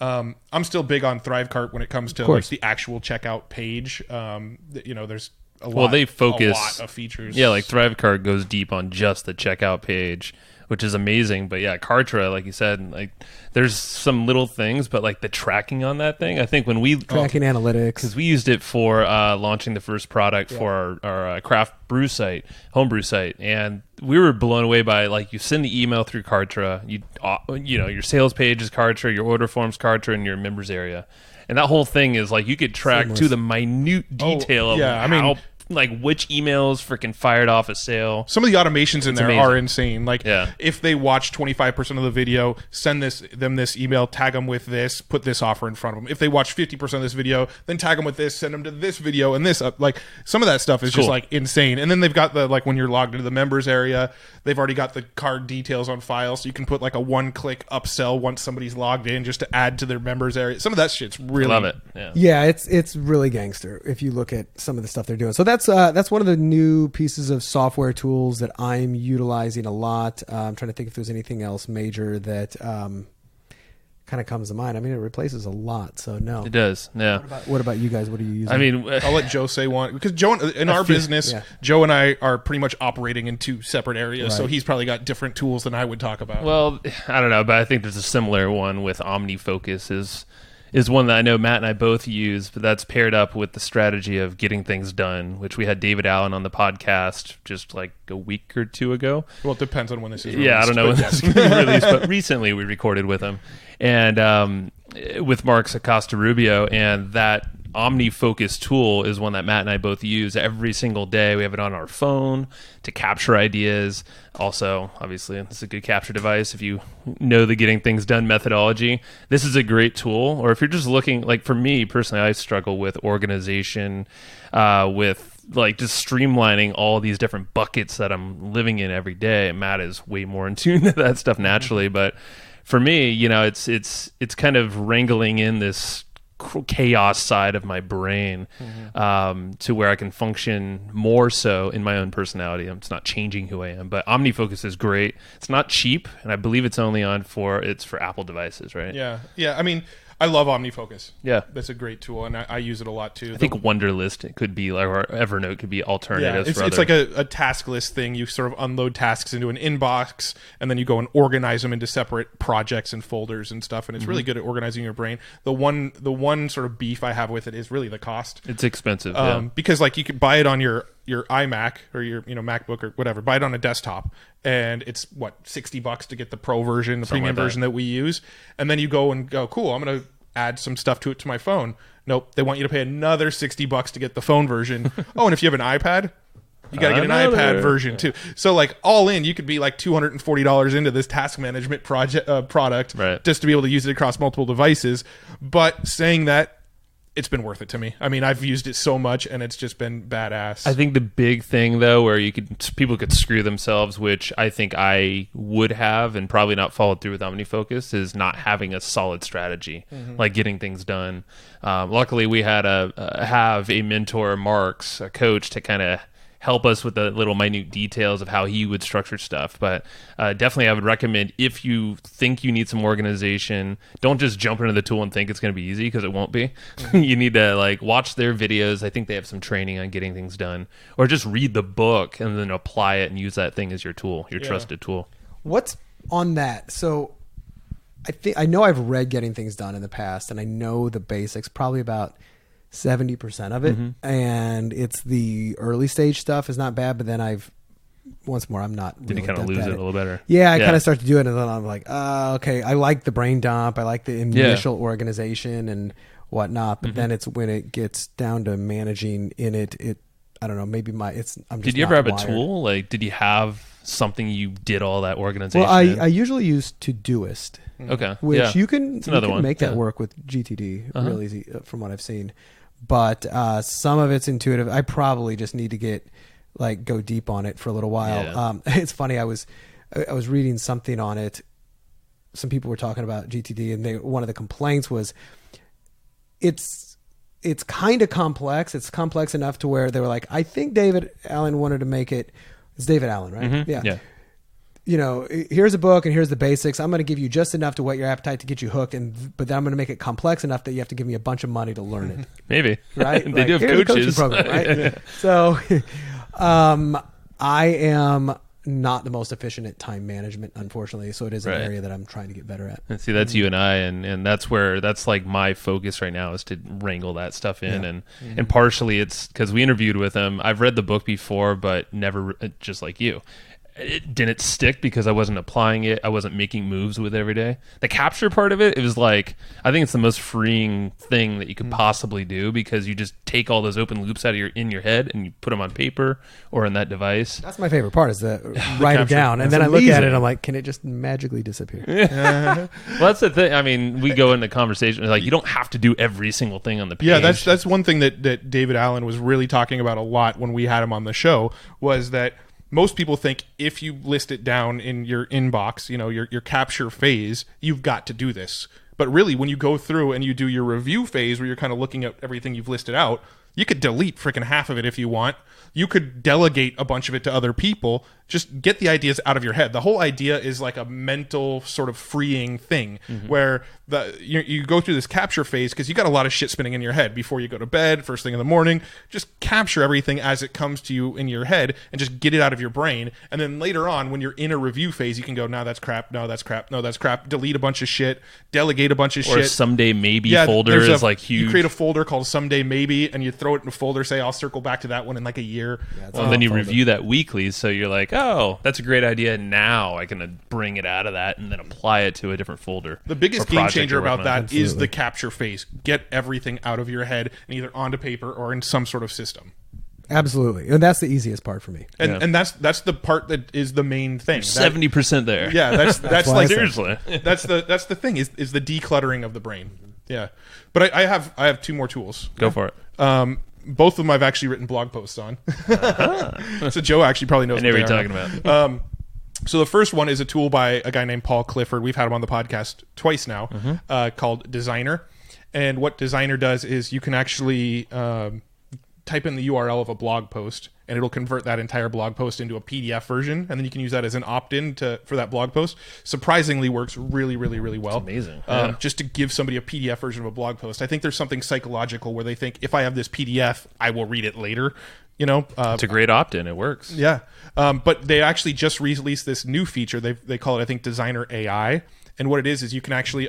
I'm still big on Thrivecart when it comes to like the actual checkout page. There's a lot of features. Yeah, like Thrivecart goes deep on just the checkout page, which is amazing. But yeah, Kartra, like you said, like there's some little things, but like the tracking on that thing, I think when we tracking analytics, because we used it for launching the first product for our craft brew site, homebrew site, and we were blown away by, like, you send the email through Kartra, your sales page is Kartra, your order form's Kartra, and your members area. And that whole thing is like you could track to the minute detail of how like which emails freaking fired off a sale. Some of the automations in there amazing. are insane. Like if they watch 25% of the video, send them this email, tag them with this, put this offer in front of them. If they watch 50% of this video, then tag them with this, send them to this video and this. Like some of that stuff is just like insane. And then they've got the, like when you're logged into the members area, they've already got the card details on file. So you can put like a one-click upsell once somebody's logged in just to add to their members area. Some of that shit's really... Love it. Yeah, it's really gangster if you look at some of the stuff they're doing. So that's one of the new pieces of software tools that I'm utilizing a lot. I'm trying to think if there's anything else major that kind of comes to mind. I mean, it replaces a lot, so no. It does, yeah. What about you guys? What are you using? I mean, I'll let Joe say one. Because Joe, in our business, Joe and I are pretty much operating in two separate areas, so he's probably got different tools than I would talk about. Well, I don't know, but I think there's a similar one with OmniFocus is one that I know Matt and I both use, but that's paired up with the strategy of getting things done, which we had David Allen on the podcast just like a week or two ago. Well, it depends on when this is released. Yeah, I don't know when this is released, but recently we recorded with him and with Mark Acosta Rubio, and that OmniFocus tool is one that Matt and I both use every single day. We have it on our phone to capture ideas. Also, obviously, it's a good capture device if you know the getting things done methodology. This is a great tool. Or if you're just looking, like for me personally, I struggle with organization, with like just streamlining all these different buckets that I'm living in every day. Matt is way more in tune to that stuff naturally, but for me, you know, it's kind of wrangling in this chaos side of my brain to where I can function more so in my own personality. It's not changing who I am, but OmniFocus is great. It's not cheap, and I believe it's only for Apple devices, right? Yeah. I mean, I love OmniFocus. Yeah, that's a great tool, and I use it a lot too. I think Wunderlist could be like, or Evernote could be alternatives. It's like a task list thing. You sort of unload tasks into an inbox, and then you go and organize them into separate projects and folders and stuff. And it's really good at organizing your brain. The one sort of beef I have with it is really the cost. It's expensive, because like you could buy it on your iMac or your MacBook or whatever. Buy it on a desktop, and it's what, $60 to get the Pro version, the premium version that we use, and then you go, cool, I'm gonna add some stuff to my phone. Nope, they want you to pay another $60 to get the phone version. Oh, and if you have an iPad, you got to get an iPad version too. So like all in, you could be like $240 into this task management product just to be able to use it across multiple devices. But saying that, it's been worth it to me. I mean, I've used it so much, and it's just been badass. I think the big thing, though, where people could screw themselves, which I think I would have and probably not followed through with OmniFocus, is not having a solid strategy, like getting things done. Luckily, we had have a mentor, Mark's, a coach, to kind of help us with the little minute details of how he would structure stuff. But definitely I would recommend, if you think you need some organization, don't just jump into the tool and think it's going to be easy, because it won't be. You need to like watch their videos. I think they have some training on getting things done, or just read the book and then apply it and use that thing as your tool, your trusted tool. What's on that? So I know I've read Getting Things Done in the past, and I know the basics, probably about 70% of it, and it's the early stage stuff is not bad, but then I'm not really. Did you kind of lose it a little better? Yeah, I kind of start to do it, and then I'm like, okay, I like the brain dump, I like the initial organization and whatnot, but then it's when it gets down to managing in it I don't know, maybe I'm just Did you ever have a tool? Like, did you have something you did all that organization? Well, I usually use Todoist. Okay. Which you can make that work with GTD real easy from what I've seen. But some of it's intuitive. I probably just need to go deep on it for a little while. Yeah. It's funny. I was reading something on it. Some people were talking about GTD, and one of the complaints was it's kind of complex. It's complex enough to where they were like, I think David Allen wanted to make it. It's David Allen, right? Yeah. You know, here's a book and here's the basics. I'm going to give you just enough to whet your appetite to get you hooked, but then I'm going to make it complex enough that you have to give me a bunch of money to learn it. Maybe. Right? They do have coaches. Program, right? Yeah. So I am not the most efficient at time management, unfortunately. So it is an area that I'm trying to get better at. And see, that's you and I, and that's like my focus right now, is to wrangle that stuff in. And partially it's because we interviewed with him. I've read the book before, but never just like you. it didn't stick because I wasn't applying it. I wasn't making moves with it every day. The capture part of it was like, I think it's the most freeing thing that you could possibly do, because you just take all those open loops out of in your head and you put them on paper or in that device. That's my favorite part, is to write it down. And then I look at it and I'm like, can it just magically disappear? Well, that's the thing. I mean, we go into conversation like, you don't have to do every single thing on the page. Yeah, that's one thing that David Allen was really talking about a lot when we had him on the show, was that most people think if you list it down in your inbox, your capture phase, you've got to do this. But really, when you go through and you do your review phase, where you're kind of looking at everything you've listed out, you could delete freaking half of it if you want. You could delegate a bunch of it to other people. Just get the ideas out of your head. The whole idea is like a mental sort of freeing thing, where you go through this capture phase because you got a lot of shit spinning in your head before you go to bed, first thing in the morning. Just capture everything as it comes to you in your head and just get it out of your brain. And then later on, when you're in a review phase, you can go, no, that's crap. No, that's crap. No, that's crap. Delete a bunch of shit. Delegate a bunch of shit. Or someday maybe folder is like huge. You create a folder called someday maybe, and you throw it in a folder, say, I'll circle back to that one in like a year. Yeah, well, and then you review that weekly, so you're like, oh, that's a great idea. Now I can bring it out of that and then apply it to a different folder. The biggest game changer about that is the capture phase. Get everything out of your head and either onto paper or in some sort of system. Absolutely, and that's the easiest part for me. And that's the part that is the main thing. 70% there. Yeah, that's like seriously. That's the thing is the decluttering of the brain. Yeah, but I have two more tools. Go for it. Both of them I've actually written blog posts on. So Joe actually probably knows. I know what you're talking about. So the first one is a tool by a guy named Paul Clifford. We've had him on the podcast twice now, called Designrr. And what Designrr does is you can actually type in the URL of a blog post, and it'll convert that entire blog post into a PDF version, and then you can use that as an opt-in for that blog post. Surprisingly works really, really, really well. It's amazing. Just to give somebody a PDF version of a blog post. I think there's something psychological where they think, if I have this PDF, I will read it later. It's a great opt-in. It works. Yeah. But they actually just released this new feature. They call it, I think, Designrr AI. And what it is you can actually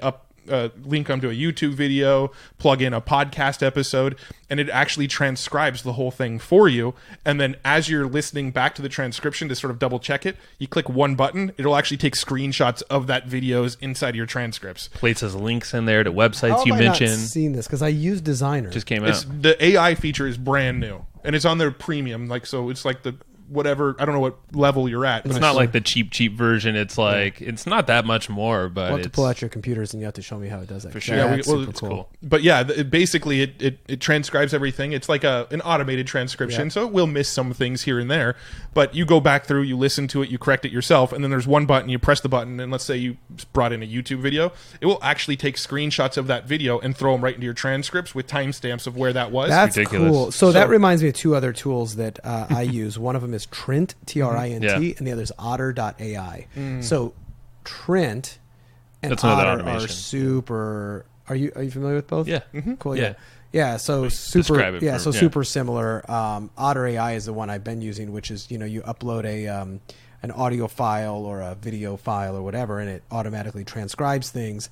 link them to a YouTube video, plug in a podcast episode, and it actually transcribes the whole thing for you. And then as you're listening back to the transcription to sort of double check it, you click one button, it'll actually take screenshots of that videos inside your transcripts. Places links in there to websites you mentioned. How have I not seen this? Because I use Designrr. Just came out. The AI feature is brand new, and it's on their premium. So it's like the whatever, I don't know what level you're at. It's not like the cheap version. It's like, it's not that much more, but I'll have to pull out your computers and you have to show me how it does that. For sure. Yeah, it's super cool. But yeah, basically it transcribes everything. It's like an automated transcription, so it will miss some things here and there. But you go back through, you listen to it, you correct it yourself, and then there's one button, you press the button, and let's say you brought in a YouTube video, it will actually take screenshots of that video and throw them right into your transcripts with timestamps of where that was. That's ridiculous. Cool. So that reminds me of two other tools that I use. One of them is Trint, Trint, and the other is otter.ai. So Trint and Otter are super. Are you familiar with both? Yeah. Cool. Yeah. So super. Super similar. Otter AI is the one I've been using, which is you upload an audio file or a video file or whatever, and it automatically transcribes things.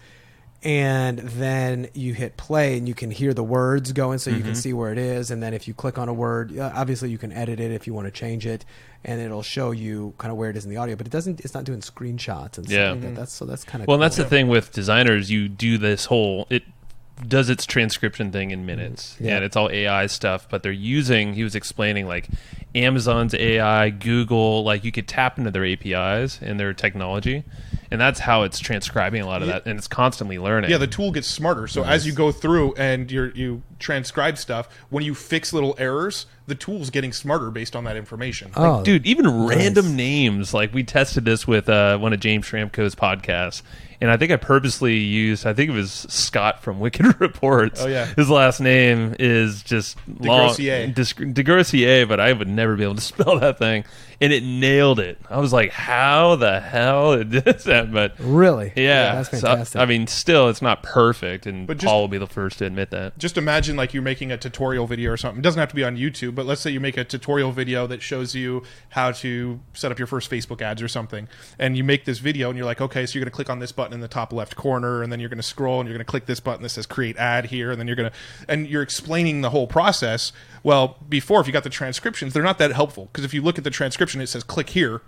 And then you hit play and you can hear the words going, so you can see where it is. And then if you click on a word, obviously you can edit it if you want to change it, and it'll show you kind of where it is in the audio. But it's not doing screenshots and stuff like that. That's kind of well. Cool. And that's the thing with Designrr. You do this whole it does its transcription thing in minutes, and it's all AI stuff. But he was explaining like Amazon's AI, Google, like you could tap into their APIs and their technology. And that's how it's transcribing a lot of that, and it's constantly learning. Yeah, the tool gets smarter. So as you go through and you transcribe stuff, when you fix little errors, the tool's getting smarter based on that information. Like, dude, even random names. Like we tested this with one of James Schramko's podcasts, and I think I purposely used, I think it was Scott from Wicked Reports. Oh, yeah. His last name is just DeGrossier, but I would never be able to spell that thing. And it nailed it. I was like, how the hell did this happen? But really? Yeah. That's fantastic. So, I mean, still, it's not perfect, and Paul will be the first to admit that. Just imagine like you're making a tutorial video or something. It doesn't have to be on YouTube, but let's say you make a tutorial video that shows you how to set up your first Facebook ads or something. And you make this video, and you're like, okay, so you're going to click on this button in the top left corner, and then you're going to scroll, and you're going to click this button that says create ad here, and then you're explaining the whole process. Well, before, if you got the transcriptions, they're not that helpful, because if you look at the transcription, it says click here,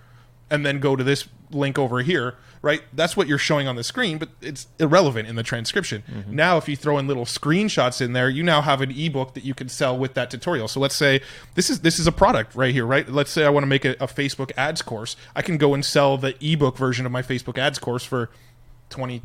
and then go to this link over here, right? That's what you're showing on the screen, but it's irrelevant in the transcription. Now, if you throw in little screenshots in there, you now have an ebook that you can sell with that tutorial. So let's say this is a product right here, right? Let's say I want to make a Facebook ads course. I can go and sell the ebook version of my Facebook ads course for $20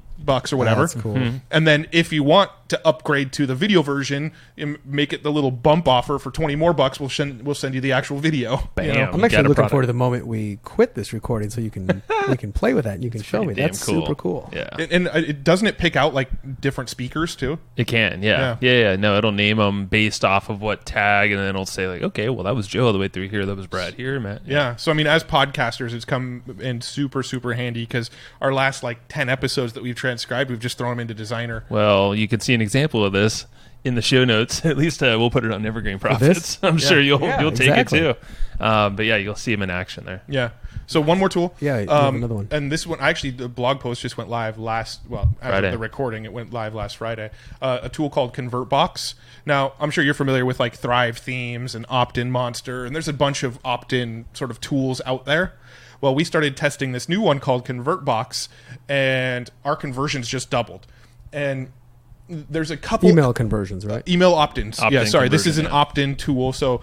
or whatever. That's cool. And then if you want to upgrade to the video version and make it the little bump offer for $20 more, we'll send you the actual video. Bam. You know? I'm actually looking forward to the moment we quit this recording so you can we can play with that and you can show me. That's super cool. Yeah. And it doesn't it pick out like different speakers too? It can, yeah. No, it'll name them based off of what tag, and then it'll say like, okay, well that was Joe all the way through here, that was Brad here, Matt. Yeah. So I mean, as podcasters, it's come in super, super handy because our last like 10 episodes that we've transcribed, we've just thrown them into Designrr. Well, you can see an example of this in the show notes. At least we'll put it on Evergreen Profits. I'm sure you'll take it too. But yeah, you'll see them in action there. Yeah. So one more tool. Yeah, another one. And this one, actually, the blog post just went live as Friday. of the recording, it went live last Friday. A tool called ConvertBox. Now, I'm sure you're familiar with like Thrive Themes and Opt-in Monster, and there's a bunch of opt-in sort of tools out there. Well, we started testing this new one called ConvertBox, and our conversions just doubled. And there's a couple email conversions, right? Email opt-ins. Opt-in this is an yeah. opt-in tool. So,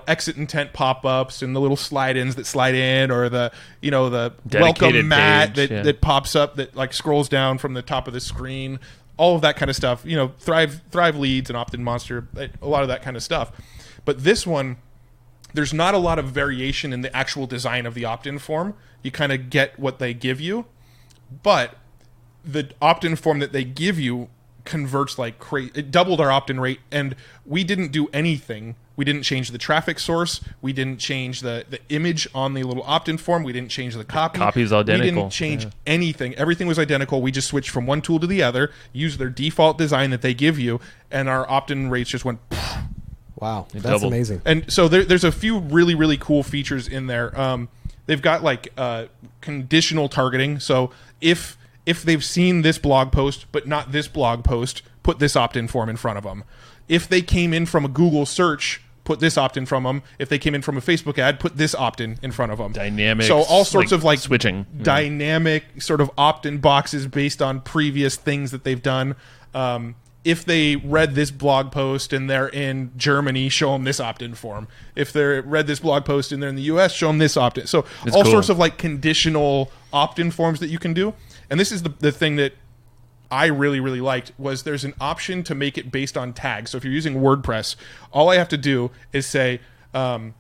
exit intent pop-ups and the little slide-ins that slide in, or the Dedicated welcome mat page, that pops up that like scrolls down from the top of the screen. All of that kind of stuff. Thrive Leads and Opt-in Monster, a lot of that kind of stuff. But this one, there's not a lot of variation in the actual design of the opt-in form. You kind of get what they give you, but the opt-in form that they give you converts like crazy. It doubled our opt-in rate, and we didn't do anything. We didn't change the traffic source. We didn't change the image on the little opt-in form. We didn't change the copy. Copy's identical. We didn't change anything. Everything was identical. We just switched from one tool to the other, used their default design that they give you, and our opt-in rates just went. Wow, that's doubled. amazing. And so there's a few really, really cool features in there. They've got like conditional targeting. So if they've seen this blog post but not this blog post, put this opt-in form in front of them. If they came in from a Google search, put this opt-in from them. If they came in from a Facebook ad, put this opt-in in front of them. Dynamic. So all sorts of like switching. Dynamic sort of opt-in boxes based on previous things that they've done. If they read this blog post and they're in Germany, show them this opt-in form. If they read this blog post and they're in the US, show them this opt-in. So it's all cool. sorts of like conditional opt-in forms that you can do. And this is the thing that I really, really liked was there's an option to make it based on tags. So if you're using WordPress, all I have to do is say, I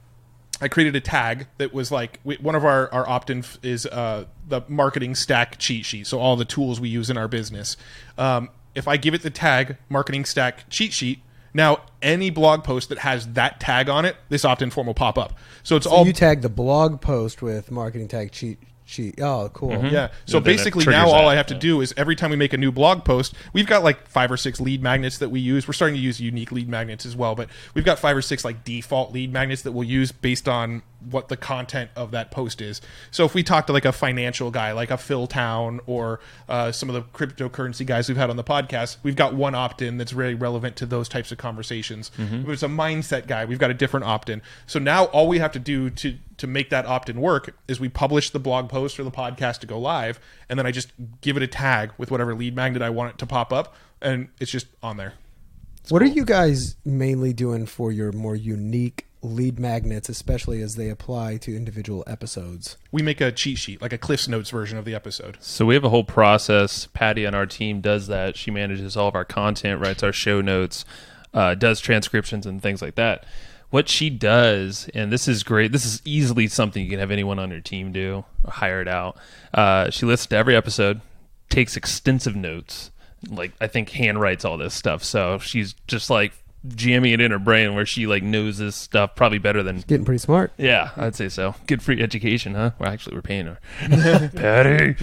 created a tag that was like, one of our opt-in is the marketing stack cheat sheet. So all the tools we use in our business. If I give it the tag marketing stack cheat sheet, now any blog post that has that tag on it, this opt-in form will pop up. So you tag the blog post with marketing tag cheat sheet. Oh, cool. Mm-hmm. Yeah. So basically now all I have to do is every time we make a new blog post, we've got like 5 or 6 lead magnets that we use. We're starting to use unique lead magnets as well, but we've got 5 or 6 like default lead magnets that we'll use based on what the content of that post is. So if we talk to like a financial guy, like a Phil Town or some of the cryptocurrency guys we've had on the podcast, we've got one opt-in that's very relevant to those types of conversations. If it's a mindset guy, we've got a different opt-in. So now all we have to do to make that opt-in work is we publish the blog post or the podcast to go live, and then I just give it a tag with whatever lead magnet I want it to pop up, and it's just on there. What are you guys mainly doing for your more unique lead magnets, especially as they apply to individual episodes? We make a cheat sheet, like a Cliff's Notes version of the episode. So we have a whole process. Patty on our team does that. She manages all of our content, writes our show notes, does transcriptions and things like that. What she does, and this is great, this is easily something you can have anyone on your team do or hire it out. She listens to every episode, takes extensive notes, like I think handwrites all this stuff. So she's just like jamming it in her brain where she like knows this stuff probably better than getting pretty smart. Yeah, I'd say so. Good free education, huh? Well, actually, we're paying her. Patty.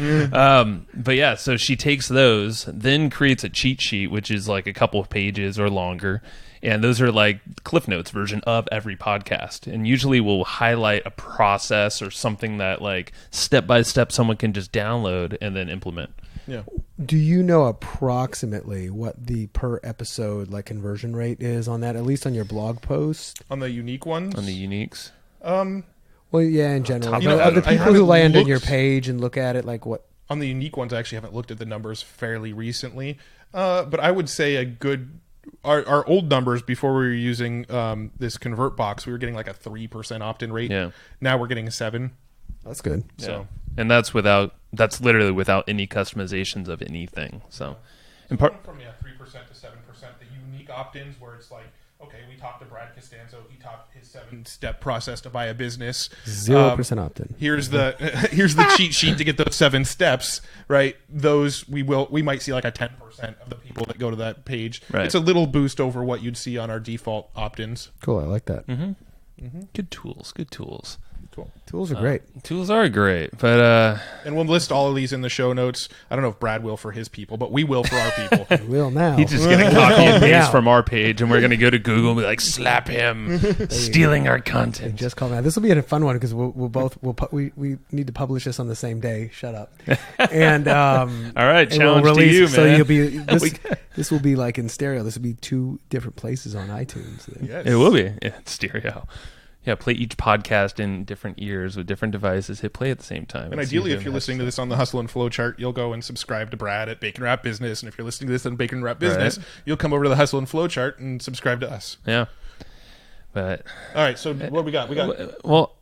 But yeah, so she takes those, then creates a cheat sheet, which is like a couple of pages or longer. And those are like Cliff Notes version of every podcast. And usually we'll highlight a process or something that like step by step someone can just download and then implement. Yeah. Do you know approximately what the per episode like conversion rate is on that, at least on your blog post? On the unique ones? On the uniques? Well, yeah, in general. You know, But the I people who haven't land on looked- your page and look at it, like what? On the unique ones, I actually haven't looked at the numbers fairly recently. But I would say a good... Our old numbers before we were using this convert box, we were getting like a 3% opt-in rate. Yeah. Now we're getting a 7%. That's good. So, And that's literally without any customizations of anything. So, in from part, 3% to 7%, the unique opt-ins where it's like, okay, we talked to Brad Costanzo. He talked his 7-step process to buy a business. 0% opt-in. Here's the cheat sheet to get those 7 steps. Right? Those we might see like a 10% of the people that go to that page. Right. It's a little boost over what you'd see on our default opt-ins. Cool. I like that. good tools. Cool. Tools are great. Tools are great, but And we'll list all of these in the show notes. I don't know if Brad will for his people, but we will for our people. Will now. he's just going to copy and paste Yeah. from our page, and we're going to go to Google and be like, slap him, stealing our content. Just call me out. This will be a fun one because we need to publish this on the same day. Shut up. And All right, and challenge we'll to you, man. So you'll be this will be like in stereo. This will be 2 different places on iTunes. Yes. It will be stereo. Yeah, play each podcast in different ears with different devices. Hit play at the same time. And ideally, if you're listening to this on the Hustle and Flow chart, you'll go and subscribe to Brad at Bacon Wrap Business. And if you're listening to this on Bacon Wrap Business, you'll come over to the Hustle and Flow chart and subscribe to us. Yeah. But All right, so what we got? well,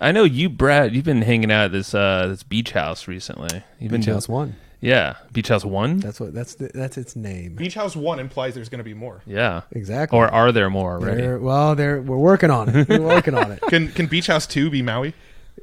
I know you, Brad. You've been hanging out at this beach house recently. You've been Beach House 1. Yeah, Beach House 1. That's its name. Beach House 1 implies there's going to be more. Yeah, Exactly. or are there more already? We're working on it. We're working on it. Can Beach House 2 be Maui?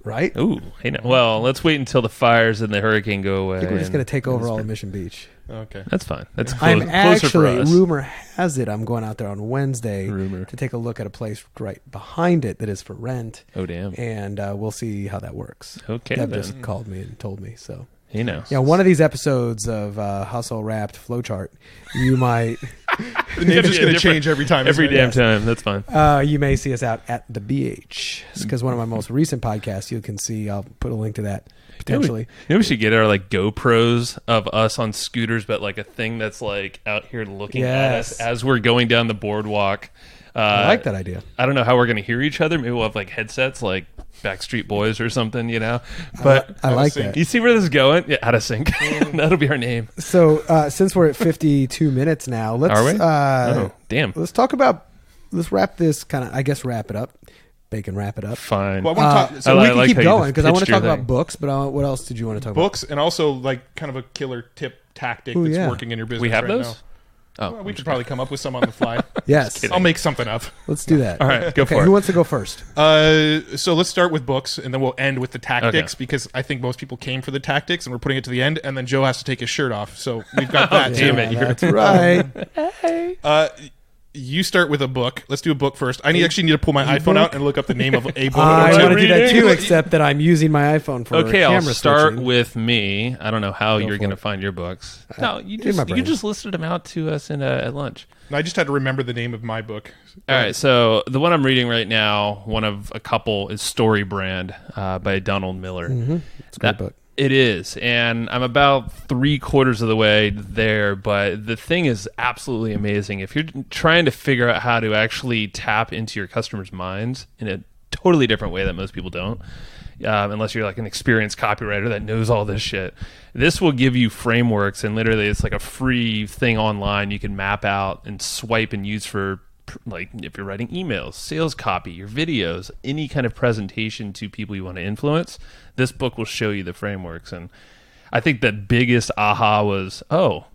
Right? Ooh, hey, now, well, let's wait until the fires and the hurricane go away. I think we're just going to take over all of Mission Beach. Okay. That's fine. That's I'm closer for actually, us. rumor has it, I'm going out there on Wednesday to take a look at a place right behind it that is for rent. Oh, damn. And we'll see how that works. Okay, Deb then. just called me and told me, so. He knows. Yeah, one of these episodes of Hustle Wrapped Flowchart, you might The name's just going to change every time. Every isn't it? damn time. That's fine. you may see us out at the beach because one of my most recent podcasts you can see. I'll put a link to that potentially. Maybe we should get our like GoPros of us on scooters, but like a thing that's like out here looking at us as we're going down the boardwalk. I like that idea. I don't know how we're going to hear each other. Maybe we'll have like headsets like Backstreet Boys or something, you know? But I like sync. that. you see where this is going? Yeah, out of sync. That'll be our name. So since we're at 52 minutes now, let's Are we? Oh, damn. Let's wrap this wrap it up. Bacon, wrap it up. Fine. Well, I want to talk So we can like keep how you going because I want to pitched your talk about thing. books, but what else did you want to talk books and also like kind of a killer tip tactic that's yeah. working in your business We have right those? now. Oh, Well, we could probably come up with some on the fly. about? Yes. I'll make something up. Let's do that. All right, go Okay, for who it. wants to go first? So let's start with books, and then we'll end with the tactics Okay. because I think most people came for the tactics, and we're putting it to the end, and then Joe has to take his shirt off. So we've got that too. Damn it. That's right. You start with a book. Let's do a book first. Actually need to pull my iPhone out and look up the name of a book. I Am I want to do that reading? too, except that I'm using my iPhone for Okay, camera I'll start switching. with me. I don't know how you're for going to it. find your books. No, you in my brain. just listed them out to us at lunch. I just had to remember the name of my book. All right, so the one I'm reading right now, one of a couple, is Story Brand by Donald Miller. It's a great book. It is, and I'm about 3/4 of the way there, but the thing is absolutely amazing. If you're trying to figure out how to actually tap into your customers' minds in a totally different way that most people don't, unless you're like an experienced copywriter that knows all this shit, this will give you frameworks, and literally it's like a free thing online you can map out and swipe and use for, like, if you're writing emails, sales copy, your videos, any kind of presentation to people you want to influence. This book will show you the frameworks. And I think the biggest aha was,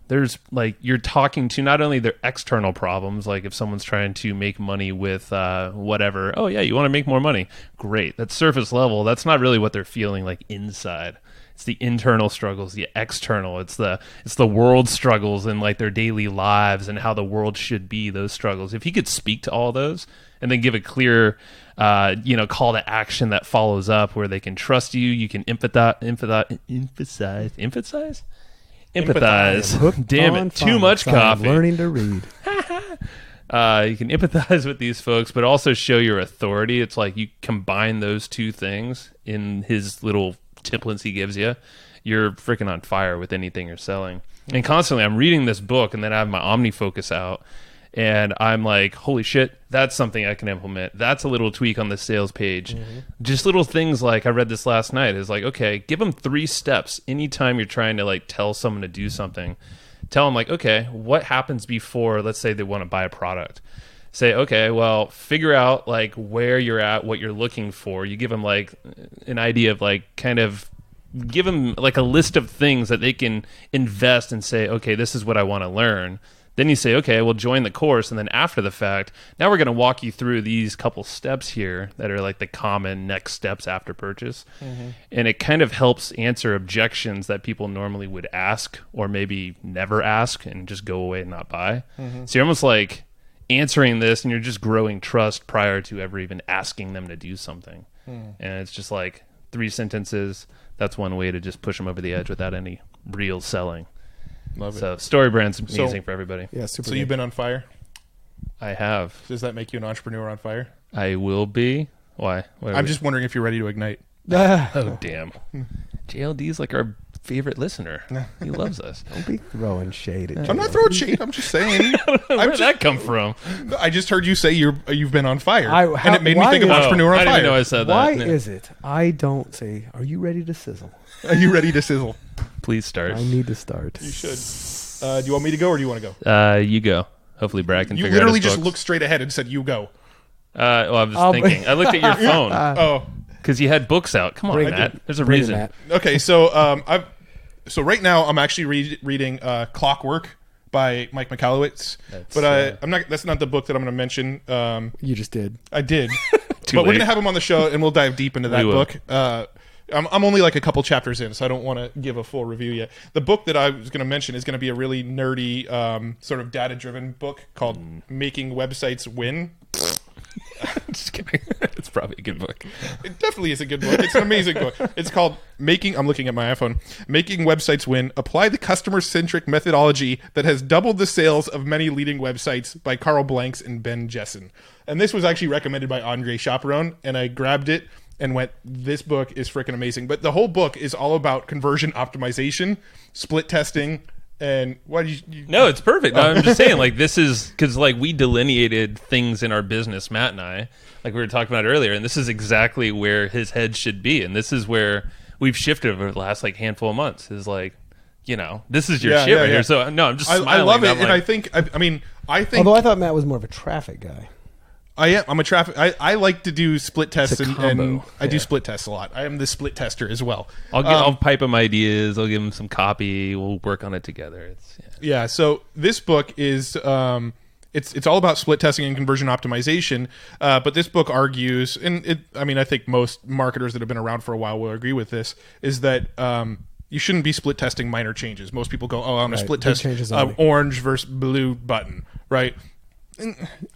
there's like, you're talking to not only their external problems, like if someone's trying to make money with whatever, you want to make more money, great, that's surface level. That's not really what they're feeling like inside. It's the internal struggles, the external. It's the world struggles and like their daily lives and how the world should be, those struggles. If you could speak to all those and then give a clear call to action that follows up where they can trust you, you can empathize. Damn it, too much coffee. Learning to read. You can empathize with these folks, but also show your authority. It's like you combine those two things in his little templates he gives you. You're freaking on fire with anything you're selling. And constantly, I'm reading this book, and then I have my OmniFocus out, And I'm like, holy shit, that's something I can implement. That's a little tweak on the sales page. Just little things like, I read this last night, is like, okay, give them 3 steps anytime you're trying to like tell someone to do something. Tell them like, okay, what happens before, let's say they want to buy a product. Say, okay, well, figure out like where you're at, what you're looking for. You give them like an idea of like kind of give them like a list of things that they can invest and say, okay, this is what I want to learn. Then you say, okay, well, join the course. And then after the fact, now we're going to walk you through these couple steps here that are like the common next steps after purchase. And it kind of helps answer objections that people normally would ask or maybe never ask and just go away and not buy. So you're almost like answering this and you're just growing trust prior to ever even asking them to do something. And it's just like 3 sentences. That's one way to just push them over the edge without any real selling. Love it. So StoryBrand's amazing for everybody. Yeah, super. So you've been on fire? I have. Does that make you an entrepreneur on fire? I will be. Why? I'm just wondering if you're ready to ignite. Oh, damn. JLD's like our favorite listener. He loves us. Don't be throwing shade at I'm not throwing shade. I'm just saying. Where did that come from? I just heard you say you've been on fire, how- and it made me why think of is- entrepreneur on I didn't fire. even know I said that. Why Yeah. is it I don't say, are you ready to sizzle? Are you ready to sizzle? Please start. I need to start. You should. Do you want me to go or do you want to go? You go. Hopefully Brad can You figure out literally his just books. looked straight ahead and said, "You go." Well, I was thinking. I looked at your phone Oh, because you had books out. Come on, Bring Matt. it. There's a Bring it, reason. Matt. okay. So right now I'm actually reading Clockwork by Mike Michalowicz, but I'm not. That's not the book that I'm going to mention. You just did. I did, Too but we're late. going to have him on the show and we'll dive deep into that We will. book. I'm only like a couple chapters in, so I don't want to give a full review yet. The book that I was going to mention is going to be a really nerdy, sort of data-driven book called "Making Websites Win." Just kidding. It's probably a good book. It definitely is a good book. It's an amazing book. It's called Making. I'm looking at my iPhone. Making Websites Win. Apply the customer-centric methodology that has doubled the sales of many leading websites by Carl Blanks and Ben Jessen. And this was actually recommended by Andre Chaperone, and I grabbed it and went, this book is freaking amazing. But the whole book is all about conversion optimization, split testing, and what do you No, it's perfect. No, I'm just saying, like, this is because, like, we delineated things in our business, Matt and I, like we were talking about earlier, and this is exactly where his head should be. And this is where we've shifted over the last, like, handful of months is, like, you know, this is your shit right here. So, no, I'm just smiling. I love it. I'm And like, I think Although I thought Matt was more of a traffic guy. I'm a traffic. I like to do split tests, It's a and combo. I do split tests a lot. I am the split tester as well. I'll pipe him ideas. I'll give him some copy. We'll work on it together. Yeah. So this book is it's all about split testing and conversion optimization. But this book argues, and I think most marketers that have been around for a while will agree with this, is that you shouldn't be split testing minor changes. Most people go, "Oh, I'm going to split big test changes only. orange versus blue button," right?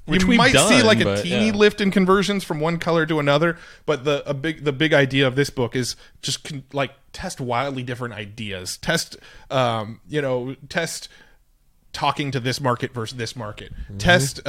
Which you we've might see done, like a but, teeny yeah. lift in conversions from one color to another, but the big idea of this book is just test wildly different ideas. Test test talking to this market versus this market. Test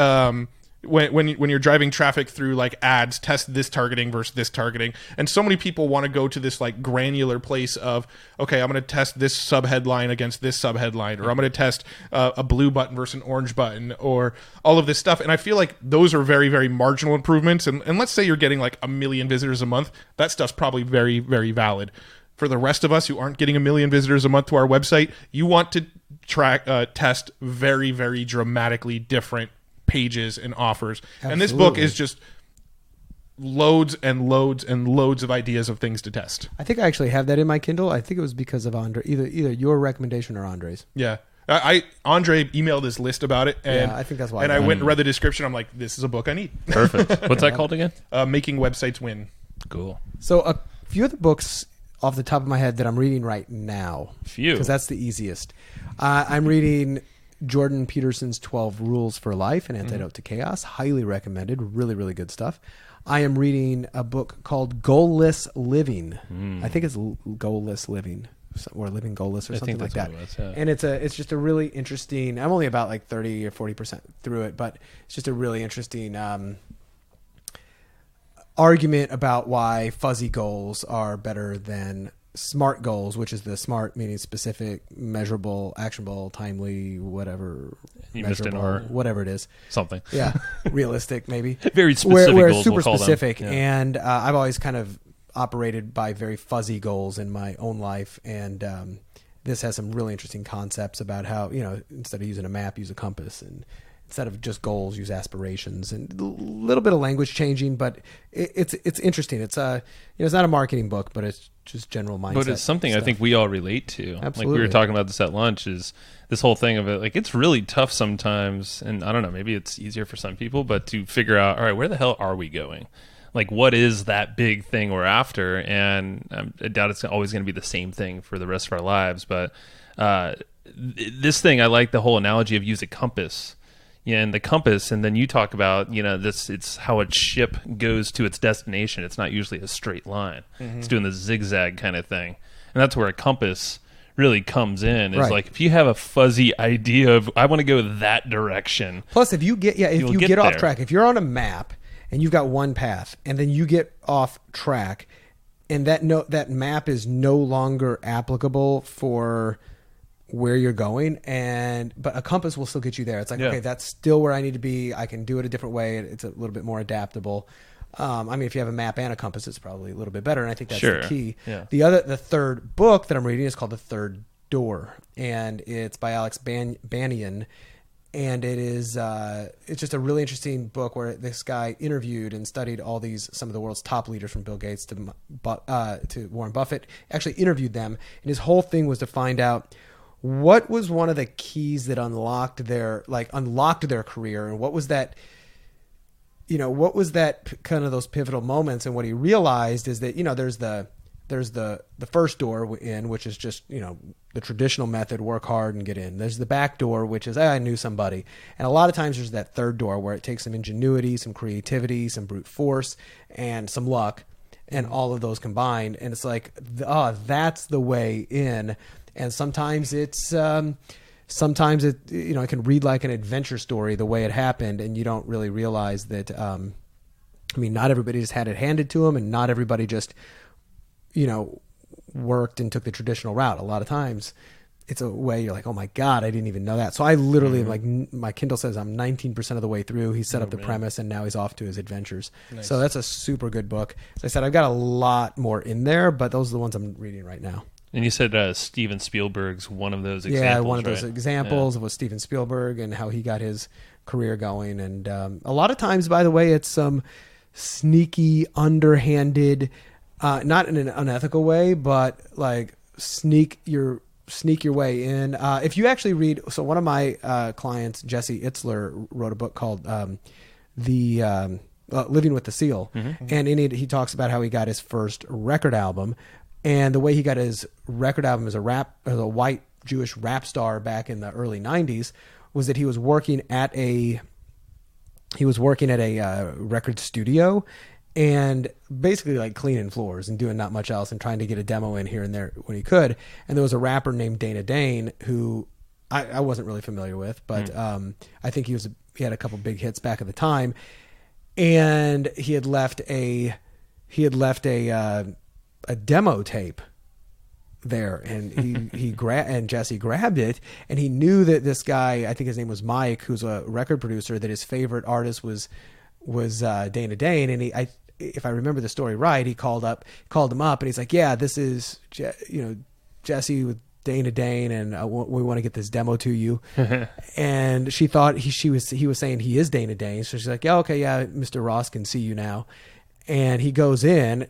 when you're driving traffic through like ads, test this targeting versus this targeting. And so many people want to go to this like granular place of, okay, I'm going to test this subheadline against this subheadline, or I'm going to test a blue button versus an orange button, or all of this stuff. And I feel like those are very, very marginal improvements. And let's say you're getting like 1 million visitors a month. That stuff's probably very, very valid. For the rest of us who aren't getting 1 million visitors a month to our website, you want to test very, very dramatically different pages and offers. Absolutely. And this book is just loads and loads and loads of ideas of things to test. I think I actually have that in my Kindle. I think it was because of Andre, either your recommendation or Andre's. Yeah. Andre emailed his list about it, and I think that's why. And I went and read the description. I'm like, this is a book I need. Perfect. What's that called again? Making Websites Win. Cool. So a few of the books off the top of my head that I'm reading right now, because that's the easiest. I'm reading Jordan Peterson's 12 Rules for Life, An Antidote to Chaos. Highly recommended. Really, really good stuff. I am reading a book called Goalless Living. I think it's Goalless Living, or Living Goalless, or something like that. And it's just a really interesting. I'm only about like 30 or 40% through it, but it's just a really interesting argument about why fuzzy goals are better than SMART goals, which is the SMART meaning specific, measurable, actionable, timely, whatever, measurable, whatever it is. Something. Yeah. Realistic, maybe. Very specific where goals, it's super we'll call specific. them. Yeah. And I've always kind of operated by very fuzzy goals in my own life. And this has some really interesting concepts about how, instead of using a map, use a compass, and instead of just goals, use aspirations, and a little bit of language changing, but it's interesting. It's it's not a marketing book, but it's just general mindset. But it's something stuff. I think we all relate to. Absolutely. Like we were talking about this at lunch, is this whole thing of it. Like it's really tough sometimes, and I don't know, maybe it's easier for some people, but to figure out, all right, where the hell are we going? Like, what is that big thing we're after? And I doubt it's always going to be the same thing for the rest of our lives. But this thing, I like the whole analogy of use a compass. Yeah, and the compass, and then you talk about, this. It's how a ship goes to its destination. It's not usually a straight line. Mm-hmm. It's doing the zigzag kind of thing, and that's where a compass really comes in. Is right. Like if you have a fuzzy idea of I want to go that direction. Plus, if you get off track, if you're on a map and you've got one path, and then you get off track, and that map is no longer applicable for where you're going, but a compass will still get you there. It's like, okay, that's still where I need to be. I can do it a different way. It's a little bit more adaptable. If you have a map and a compass, it's probably a little bit better. And I think that's the key. Yeah. The third book that I'm reading is called The Third Door, and it's by Alex Banian. And it is, it's just a really interesting book where this guy interviewed and studied some of the world's top leaders, from Bill Gates to Warren Buffett, actually interviewed them. And his whole thing was to find out what was one of the keys that unlocked their career, and what was that kind of those pivotal moments. And what he realized is that, there's the first door in, which is just, the traditional method, work hard and get in. There's the back door, which is, I knew somebody. And a lot of times there's that third door where it takes some ingenuity, some creativity, some brute force, and some luck, and all of those combined. And it's like, that's the way in. And sometimes it it can read like an adventure story the way it happened, and you don't really realize that. Not everybody just had it handed to them, and not everybody just, worked and took the traditional route. A lot of times, it's a way you're like, oh my God, I didn't even know that. So I literally my Kindle says I'm 19% of the way through. He set up the premise, and now he's off to his adventures. Nice. So that's a super good book. As I said, I've got a lot more in there, but those are the ones I'm reading right now. And you said Steven Spielberg's one of those examples. Yeah, one of those examples was Steven Spielberg and how he got his career going. And a lot of times, by the way, it's some sneaky, underhanded, not in an unethical way, but like sneak your way in. If you actually read, so one of my clients, Jesse Itzler, wrote a book called Living with the Seal. Mm-hmm. And in it, he talks about how he got his first record album. And the way he got his record album as a white Jewish rap star back in the early 90s was that he was working at a record studio, and basically like cleaning floors and doing not much else, and trying to get a demo in here and there when he could. And there was a rapper named Dana Dane who I wasn't really familiar with, but I think he had a couple big hits back at the time, and he had left a demo tape there, and and Jesse grabbed it, and he knew that this guy, I think his name was Mike, who's a record producer, that his favorite artist was Dana Dane. And if I remember the story right, he called him up, and he's like, yeah, this is Jesse with Dana Dane, and we want to get this demo to you. And she thought he was saying he is Dana Dane, so she's like, yeah, okay, yeah, Mr. Ross can see you now. And he goes in,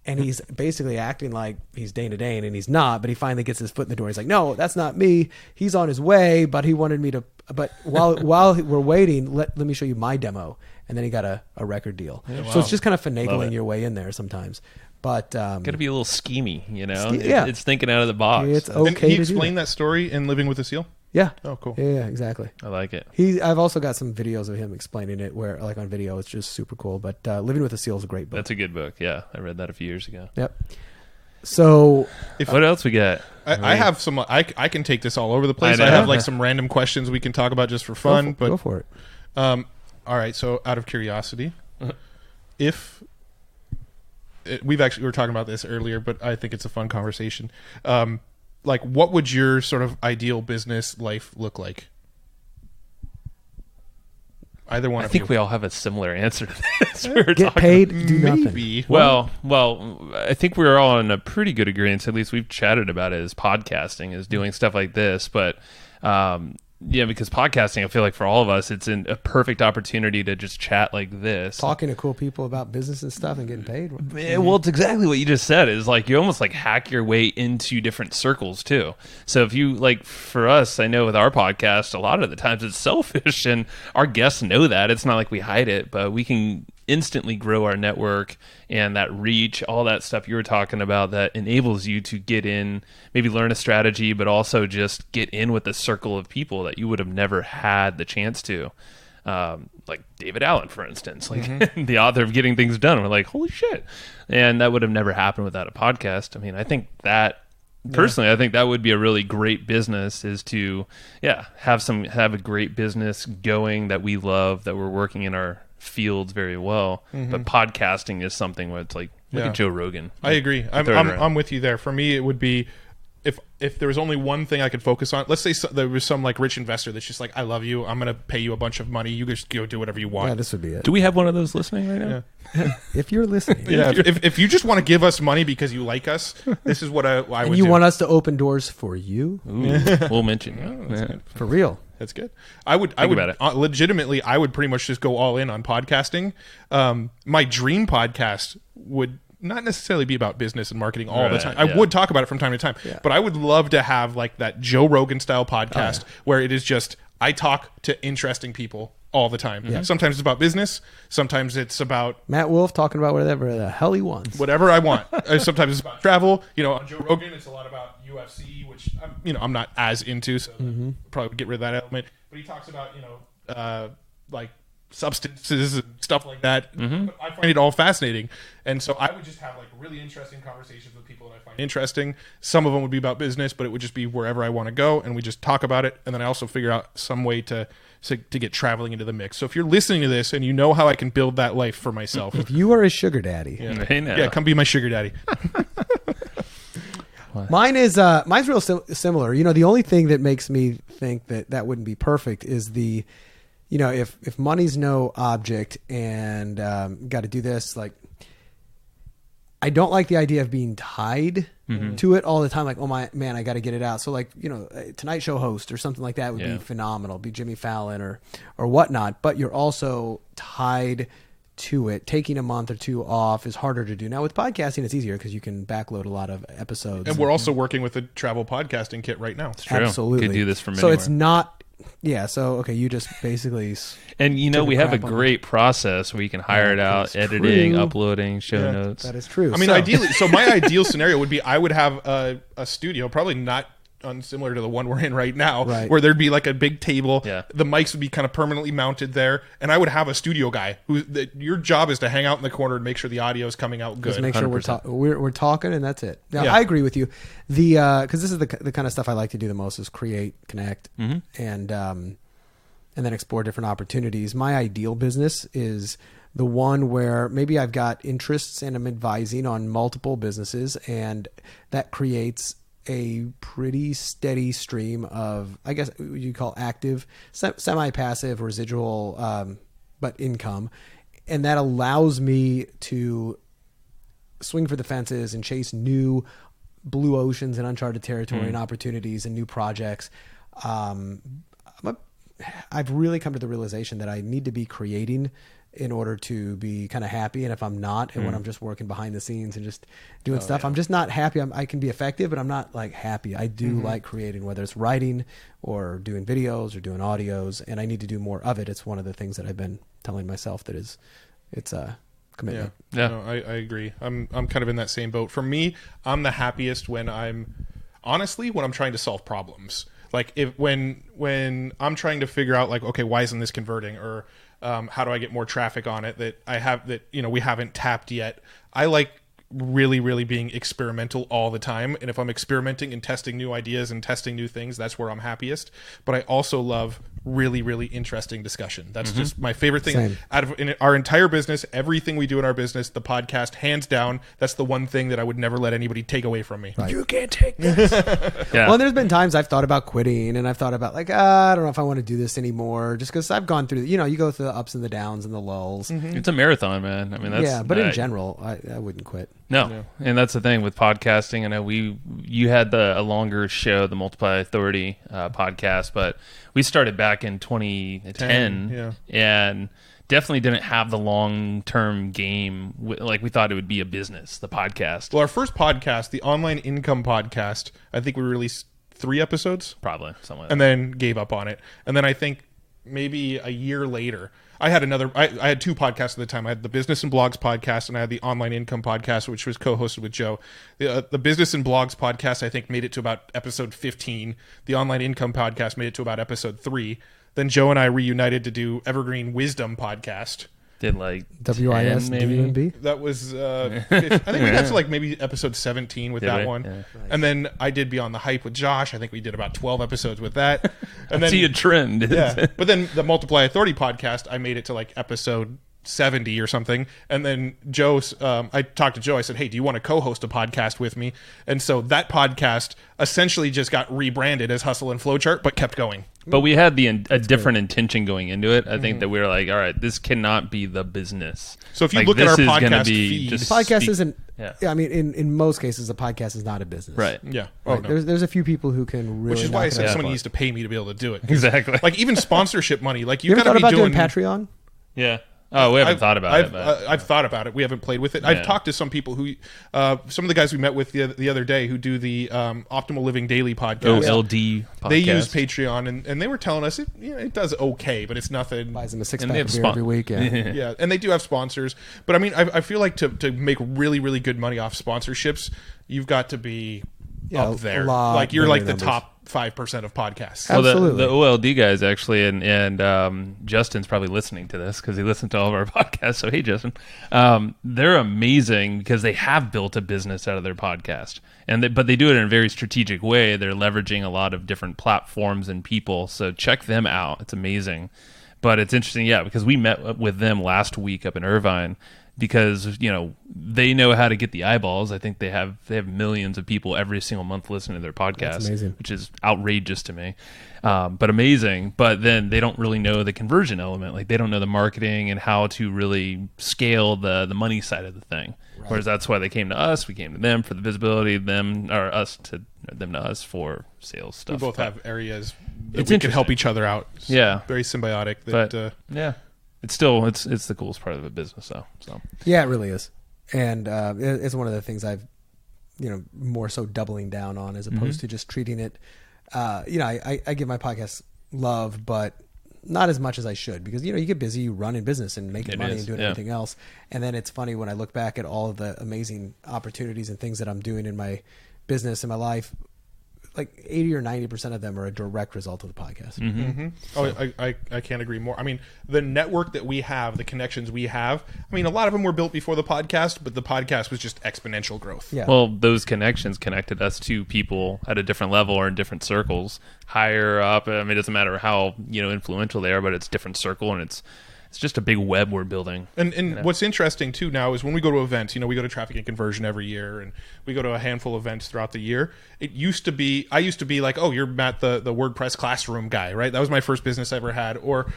and he's basically acting like he's Dana Dane, and he's not, but he finally gets his foot in the door. He's like, no, that's not me. He's on his way, but he wanted me to, but while we're waiting, let me show you my demo. And then he got a record deal. Yeah, wow. So it's just kind of finagling your way in there sometimes. But got to be a little schemy, It's thinking out of the box. It's okay. And he explained that story in Living with the Seal? Yeah. Oh, cool. Yeah, exactly. I like it. I've also got some videos of him explaining it where, like on video, it's just super cool. But Living with the Seal is a great book. That's a good book. Yeah, I read that a few years ago. Yep. So, what else we got? I have some. I can take this all over the place. I have like some random questions we can talk about just for fun. Go for it. All right. So, out of curiosity, if we were talking about this earlier, but I think it's a fun conversation. Like, what would your sort of ideal business life look like? Either one. I think we all have a similar answer to this. Get paid, do nothing. Well, I think we're all in a pretty good agreement. At least we've chatted about it as podcasting, is doing stuff like this. But because podcasting, I feel like for all of us, it's a perfect opportunity to just chat like this, talking to cool people about business and stuff, and getting paid. Well, it's exactly what you just said. Is like you almost like hack your way into different circles too. So if you like, for us, I know with our podcast, a lot of the times it's selfish, and our guests know that. It's not like we hide it, but we can instantly grow our network and that reach, all that stuff you were talking about that enables you to get in, maybe learn a strategy, but also just get in with a circle of people that you would have never had the chance to. Like David Allen, for instance, like the author of Getting Things Done. We're like, holy shit. And that would have never happened without a podcast. I mean, I think that personally, I think that would be a really great business, is to, have a great business going that we love, that we're working in our fields very well. But podcasting is something where it's like, look at Joe Rogan. I agree. I'm with you there. For me, it would be, if there was only one thing I could focus on, let's say there was some like rich investor that's just like, I love you, I'm going to pay you a bunch of money, you just go do whatever you want. Yeah, this would be it. Do we have one of those listening right now? Yeah. If you're listening. Yeah, if you just want to give us money because you like us, this is what I would do. And you want us to open doors for you? Ooh, we'll mention you. For real. That's good. I would legitimately, I would pretty much just go all in on podcasting. My dream podcast would not necessarily be about business and marketing all the time. I would talk about it from time to time, but I would love to have like that Joe Rogan style podcast where it is just, I talk to interesting people all the time. Sometimes it's about business. Sometimes it's about Matt Wolf talking about whatever the hell he wants. Whatever I want. Sometimes it's about travel. On Joe Rogan, it's a lot about UFC, which I'm not as into, so probably would get rid of that element. But he talks about like substances and stuff like that. I find it all fascinating, and so I would just have like really interesting conversations with people that I find interesting. Some of them would be about business, but it would just be wherever I want to go, and we just talk about it. And then I also figure out some way to get traveling into the mix. So if you're listening to this and you know how I can build that life for myself, if you are a sugar daddy, come be my sugar daddy. Mine's real similar. The only thing that makes me think that wouldn't be perfect is the, if money's no object and got to do this, like, I don't like the idea of being tied to it all the time. Like, oh my man, I got to get it out. So like, a Tonight Show host or something like that would be phenomenal. Be Jimmy Fallon or whatnot. But you're also tied to it. Taking a month or two off is harder to do. Now with podcasting, it's easier because you can backload a lot of episodes. And we're also working with a travel podcasting kit right now. It's true. Absolutely. Could do this from so anywhere. It's not. Yeah, so, okay, you just basically... And, we have a great process where you can hire it out, editing, uploading, show notes. That is true. I mean, ideally, so my ideal scenario would be I would have a studio, probably not unsimilar to the one we're in right now, where there'd be like a big table. The mics would be kind of permanently mounted there, and I would have a studio guy your job is to hang out in the corner and make sure the audio is coming out good. Just make sure we're talking, and that's it. Now, I agree with you. Because this is the kind of stuff I like to do the most is create, connect, and then explore different opportunities. My ideal business is the one where maybe I've got interests and I'm advising on multiple businesses, and that creates a pretty steady stream of, I guess you call active, semi-passive, residual, but income. And that allows me to swing for the fences and chase new blue oceans and uncharted territory and opportunities and new projects. I've really come to the realization that I need to be creating in order to be kind of happy. And if I'm not, and when I'm just working behind the scenes and just doing stuff, I'm just not happy. I can be effective, but I'm not like happy. I do like creating, whether it's writing or doing videos or doing audios, and I need to do more of it. It's one of the things that I've been telling myself that it's a commitment. Yeah. No, I agree. I'm kind of in that same boat. For me, I'm the happiest when I'm trying to solve problems. Like when I'm trying to figure out like, okay, why isn't this converting? Or how do I get more traffic on it that we haven't tapped yet? I like really, really being experimental all the time. And if I'm experimenting and testing new ideas and testing new things, that's where I'm happiest. But I also love really, really interesting discussion. That's just my favorite thing. Same. Out of in our entire business, everything we do in our business, the podcast, hands down, that's the one thing that I would never let anybody take away from me. Right. You can't take this. Yeah. Well, there's been times I've thought about quitting, and I've thought about like, I don't know if I want to do this anymore, just because I've gone through, you go through the ups and the downs and the lulls. It's a marathon, man. I mean, that's But in general, I wouldn't quit. No, and that's the thing with podcasting. I know you had a longer show, the Multiply Authority podcast, but we started back in 2010, and definitely didn't have the long-term game. Like we thought it would be a business, the podcast. Well, our first podcast, the Online Income Podcast, I think we released 3 episodes. Probably, something like and then gave up on it. And then I think maybe a year later, I had 2 podcasts at the time. I had the Business and Blogs podcast, and I had the Online Income podcast, which was co-hosted with Joe. The Business and Blogs podcast, I think, made it to about episode 15. The Online Income podcast made it to about episode 3. Then Joe and I reunited to do Evergreen Wisdom podcast. Did like WIS 10 maybe? DMB? That was, I think we got to like maybe episode 17 with that one. Yeah. And then I did Beyond the Hype with Josh. I think we did about 12 episodes with that. And then, See a trend. yeah. But then the Multiply Authority podcast, I made it to like episode 70 or something. And then Joe, I talked to Joe. I said, hey, do you want to co-host a podcast with me? And so that podcast essentially just got rebranded as Hustle and Flowchart, but kept going. But we had a different intention going into it. I think that we were like, all right, this cannot be the business. So if you Like, look at our this is gonna podcast be feed, just The podcast speak- isn't. Yeah. I mean, in most cases, a podcast is not a business. Right. yeah. Oh, Right. no. There's a few people who can really. Which is why I knock it said out of the someone park. needs to pay me to be able to do it. Exactly. Like even sponsorship money. Like You you've ever got to thought be about doing doing Patreon? Yeah. Oh, we haven't thought about it. But I've thought about it. We haven't played with it. Yeah. I've talked to some people who, some of the guys we met with the other day who do the Optimal Living Daily podcast. OLD podcast. They use Patreon, and they were telling us it does okay, but it's nothing. Buys them a And six-pack they of have beer spon- every week. Yeah. Yeah, and they do have sponsors. But I mean, I feel like to make really, really good money off sponsorships, you've got to be Yeah, up there. a lot Like you're better like the numbers. top 5% of podcasts. Well, Absolutely. the OLD guys actually, and Justin's probably listening to this because he listened to all of our podcasts. So hey, Justin, they're amazing because they have built a business out of their podcast, but they do it in a very strategic way. They're leveraging a lot of different platforms and people. So check them out; it's amazing. But it's interesting, yeah, because we met with them last week up in Irvine. Because they know how to get the eyeballs. I think they have millions of people every single month listening to their podcast. That's amazing. Which is outrageous to me, but amazing. But then they don't really know the conversion element. Like they don't know the marketing and how to really scale the money side of the thing. Right. Whereas that's why they came to us. We came to them for the visibility. Them to us for sales stuff. We both have areas that It's we can help interesting. each other out. It's Yeah. very symbiotic. But That it's still it's the coolest part of the business though. So Yeah, it really is, and it's one of the things I've, more so doubling down on as opposed to just treating it. I give my podcast love, but not as much as I should because you get busy, you run in business and making money and doing everything else, and then it's funny when I look back at all of the amazing opportunities and things that I'm doing in my business and my life. Like 80 or 90% of them are a direct result of the podcast. Oh, I can't agree more. I mean, the network that we have, the connections we have, I mean, a lot of them were built before the podcast, but the podcast was just exponential growth. Yeah. Well, those connections connected us to people at a different level or in different circles, higher up. I mean, it doesn't matter how influential they are, but it's different circle, and it's just a big web we're building. And what's interesting too now is when we go to events, we go to Traffic and Conversion every year, and we go to a handful of events throughout the year. I used to be like, oh, you're Matt, the WordPress classroom guy, right? That was my first business I ever had. Or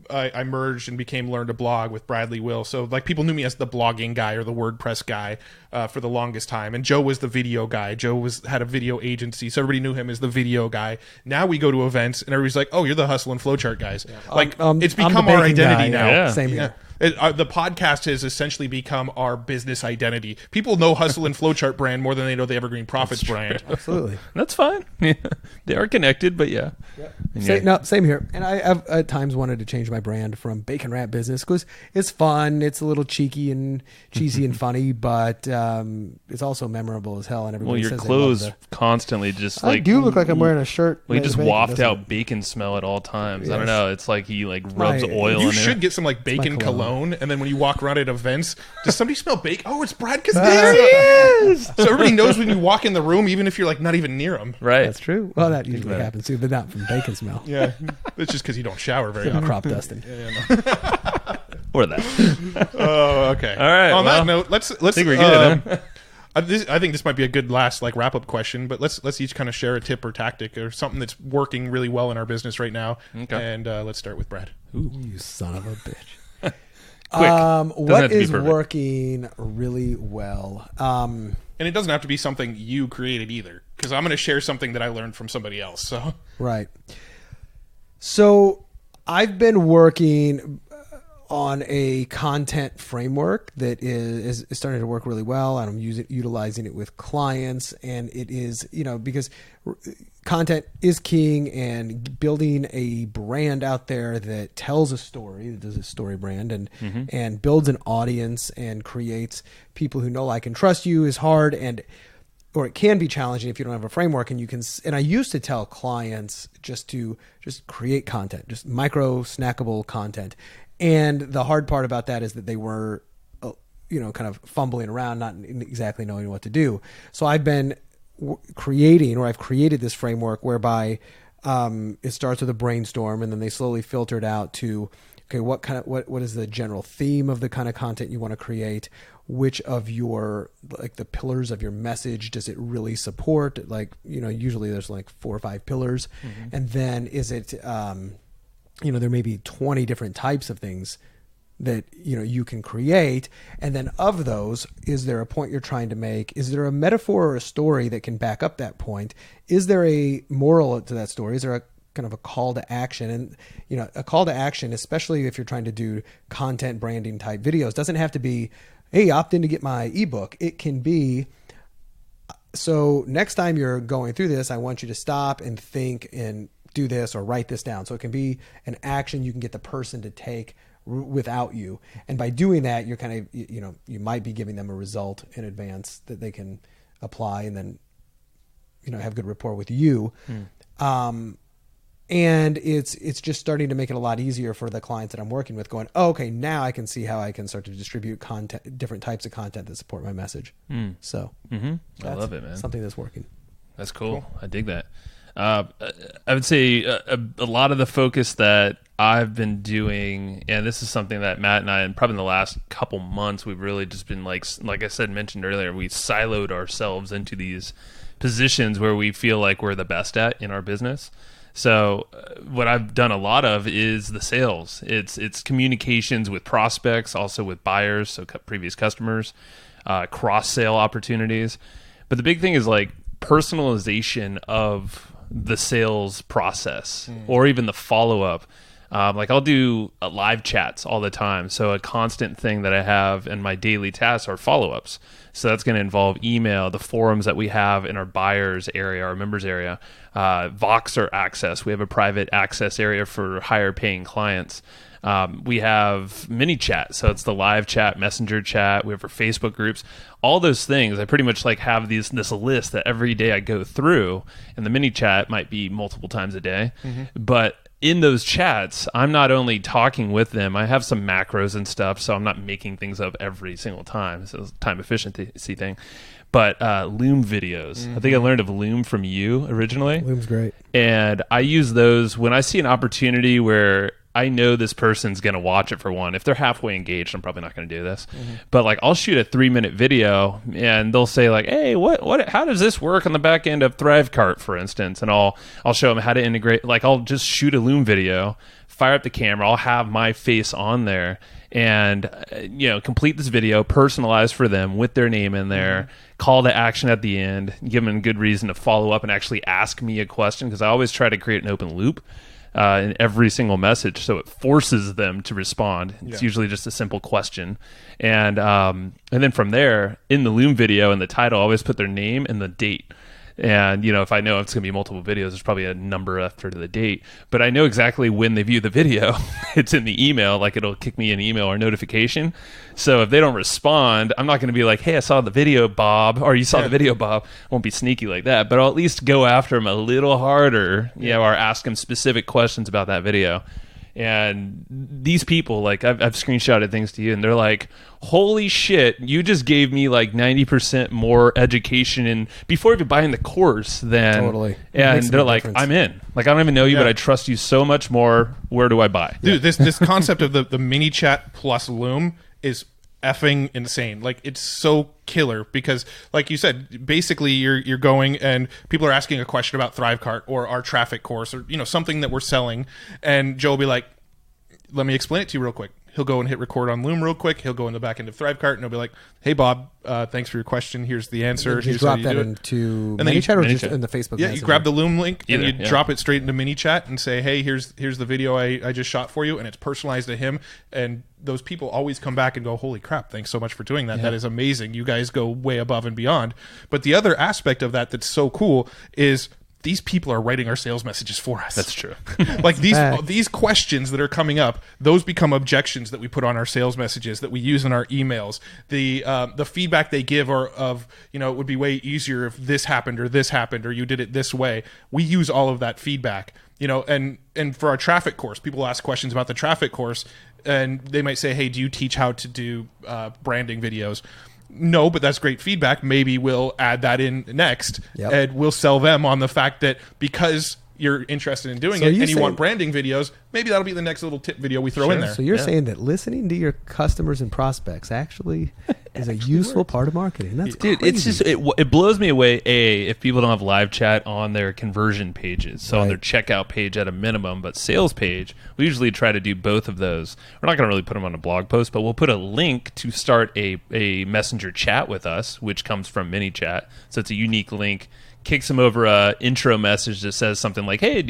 I merged and became Learn to Blog with Bradley Will. So like people knew me as the blogging guy or the WordPress guy for the longest time. And Joe was the video guy. Joe had a video agency, so everybody knew him as the video guy. Now we go to events and everybody's like, oh, you're the Hustle and Flowchart guys. Yeah. It's I'm become the our baking identity guy. now. Yeah. Same here. The podcast has essentially become our business identity. People know Hustle and Flowchart brand more than they know the Evergreen Profits brand. Absolutely. That's fine. They are connected, but yeah. Same here. And I've at times wanted to change my brand from Bacon Wrap Business because it's fun, it's a little cheeky and cheesy and funny, but it's also memorable as hell. And everybody Well, your says clothes constantly just I do look like I'm wearing a shirt. Well, you made just of bacon, waft doesn't out it? bacon smell at all times. I Yes. don't know. It's like he rubs Right. oil You in there. should get some like bacon cologne. cologne, and then when you walk around at events, does somebody smell bacon? Oh, it's Brad Costanzo. There he is. So everybody knows when you walk in the room, even if you're like not even near them. Right. That's true. Well, that usually happens too, but not from bacon smell. Yeah, it's just because you don't shower very often. Crop dusting. Or that. Oh, okay. All right. On that note, let's. I think we're good. Huh? I think this might be a good last wrap up question, but let's each kind of share a tip or tactic or something that's working really well in our business right now. Okay. And let's start with Brad. Ooh, you son of a bitch. Quick. What is working really well? And it doesn't have to be something you created either, because I'm going to share something that I learned from somebody else. So Right. So I've been working on a content framework that is starting to work really well, and I'm utilizing it with clients. And it is, because content is king, and building a brand out there that tells a story, that does a story brand, and builds an audience and creates people who know, like, and trust you is hard, or it can be challenging if you don't have a framework. And I used to tell clients just create content, just micro snackable content. And the hard part about that is that they were, kind of fumbling around, not exactly knowing what to do. So I've been I've created this framework whereby it starts with a brainstorm, and then they slowly filter it out to, okay, what is the general theme of the kind of content you want to create? Which of your, like, the pillars of your message does it really support? Like, usually there's like 4 or 5 pillars. And then is it, there may be 20 different types of things that, you can create. And then of those, is there a point you're trying to make? Is there a metaphor or a story that can back up that point? Is there a moral to that story? Is there a kind of a call to action? And, a call to action, especially if you're trying to do content branding type videos, doesn't have to be, hey, opt in to get my ebook. It can be, so next time you're going through this, I want you to stop and think and do this or write this down. So it can be an action you can get the person to take without you. And by doing that, you're kind of, you might be giving them a result in advance that they can apply and then, have good rapport with you. And it's just starting to make it a lot easier for the clients that I'm working with, going, oh, okay, now I can see how I can start to distribute content, different types of content that support my message. So I love it, man. Something that's working. That's cool. I dig that. I would say a lot of the focus that I've been doing, and this is something that Matt and I, and probably in the last couple months, we've really just been like I mentioned earlier, we siloed ourselves into these positions where we feel like we're the best at in our business. So what I've done a lot of is the sales. It's communications with prospects, also with buyers, so previous customers, cross-sale opportunities. But the big thing is like personalization of the sales process or even the follow-up. Like I'll do live chats all the time. So a constant thing that I have in my daily tasks are follow-ups. So that's going to involve email, the forums that we have in our buyers area, our members area, Voxer access. We have a private access area for higher paying clients. We have mini chat. So it's the live chat, messenger chat. We have our Facebook groups, all those things. I pretty much like have this list that every day I go through, and the mini chat might be multiple times a day, but in those chats, I'm not only talking with them, I have some macros and stuff, so I'm not making things up every single time. So it's a time efficiency thing. But Loom videos. I think I learned of Loom from you originally. Loom's great. And I use those when I see an opportunity where I know this person's going to watch it for one. If they're halfway engaged, I'm probably not going to do this. But like I'll shoot a 3-minute video and they'll say like, hey, how does this work on the back end of Thrivecart, for instance? And I'll show them how to integrate. Like I'll just shoot a Loom video, fire up the camera. I'll have my face on there and, complete this video, personalized for them with their name in there, call to action at the end, give them a good reason to follow up and actually ask me a question. Because I always try to create an open loop in every single message, so it forces them to respond. It's usually just a simple question, and then from there, in the Loom video, in the title, I always put their name and the date. And if I know it's going to be multiple videos, there's probably a number after the date, but I know exactly when they view the video. It's in the email, like it'll kick me an email or notification. So if they don't respond, I'm not going to be like, hey, I saw the video, Bob, or you saw the video, Bob. I won't be sneaky like that, but I'll at least go after them a little harder, or ask them specific questions about that video. And these people, like, I've screenshotted things to you, and they're like, holy shit, you just gave me like 90% more education and before even buying the course than Totally. And they're like, I'm in. Like, I don't even know you, but I trust you so much more. Where do I buy? Dude, this concept of the mini chat plus Loom is effing insane. Like, it's so killer because, like you said, basically you're going and people are asking a question about Thrivecart or our traffic course or something that we're selling, and Joe will be like, let me explain it to you real quick. He'll go and hit record on Loom real quick. He'll go in the back end of Thrivecart and he'll be like, hey, Bob, thanks for your question. Here's the answer. You drop that into ManyChat or just in the Facebook Yeah, Messenger? you grab the Loom link and you drop it straight into ManyChat and say, hey, here's the video I just shot for you, and it's personalized to him. And those people always come back and go, holy crap, thanks so much for doing that. That is amazing. You guys go way above and beyond. But the other aspect of that that's so cool is these people are writing our sales messages for us. That's true. Like these questions that are coming up, those become objections that we put on our sales messages that we use in our emails. The feedback they give of it would be way easier if this happened or you did it this way. We use all of that feedback. And for our traffic course, people ask questions about the traffic course, and they might say, hey, do you teach how to do branding videos? No, but that's great feedback. Maybe we'll add that in next, and we'll sell them on the fact that because you're interested in doing it and you want branding videos, maybe that'll be the next little tip video we throw in there. So you're saying that listening to your customers and prospects actually is a useful part of marketing. That's Dude, crazy. it's just it blows me away. If people don't have live chat on their conversion pages, so on their checkout page at a minimum, but sales page, we usually try to do both of those. We're not going to really put them on a blog post, but we'll put a link to start a messenger chat with us, which comes from ManyChat. So it's a unique link. Kicks them over a intro message that says something like, hey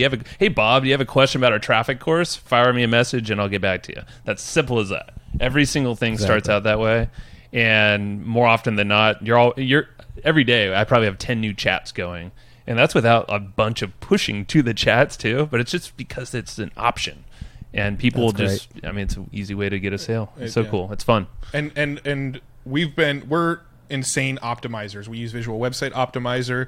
Bob, do you have a question about our traffic course? Fire me a message and I'll get back to you. That's simple as that. Every single thing starts out that way. And more often than not, you're every day I probably have 10 new chats going. And that's without a bunch of pushing to the chats too, but it's just because it's an option. And people will just, it's an easy way to get a sale. It's so cool. It's fun. And we're insane optimizers. We use Visual Website Optimizer.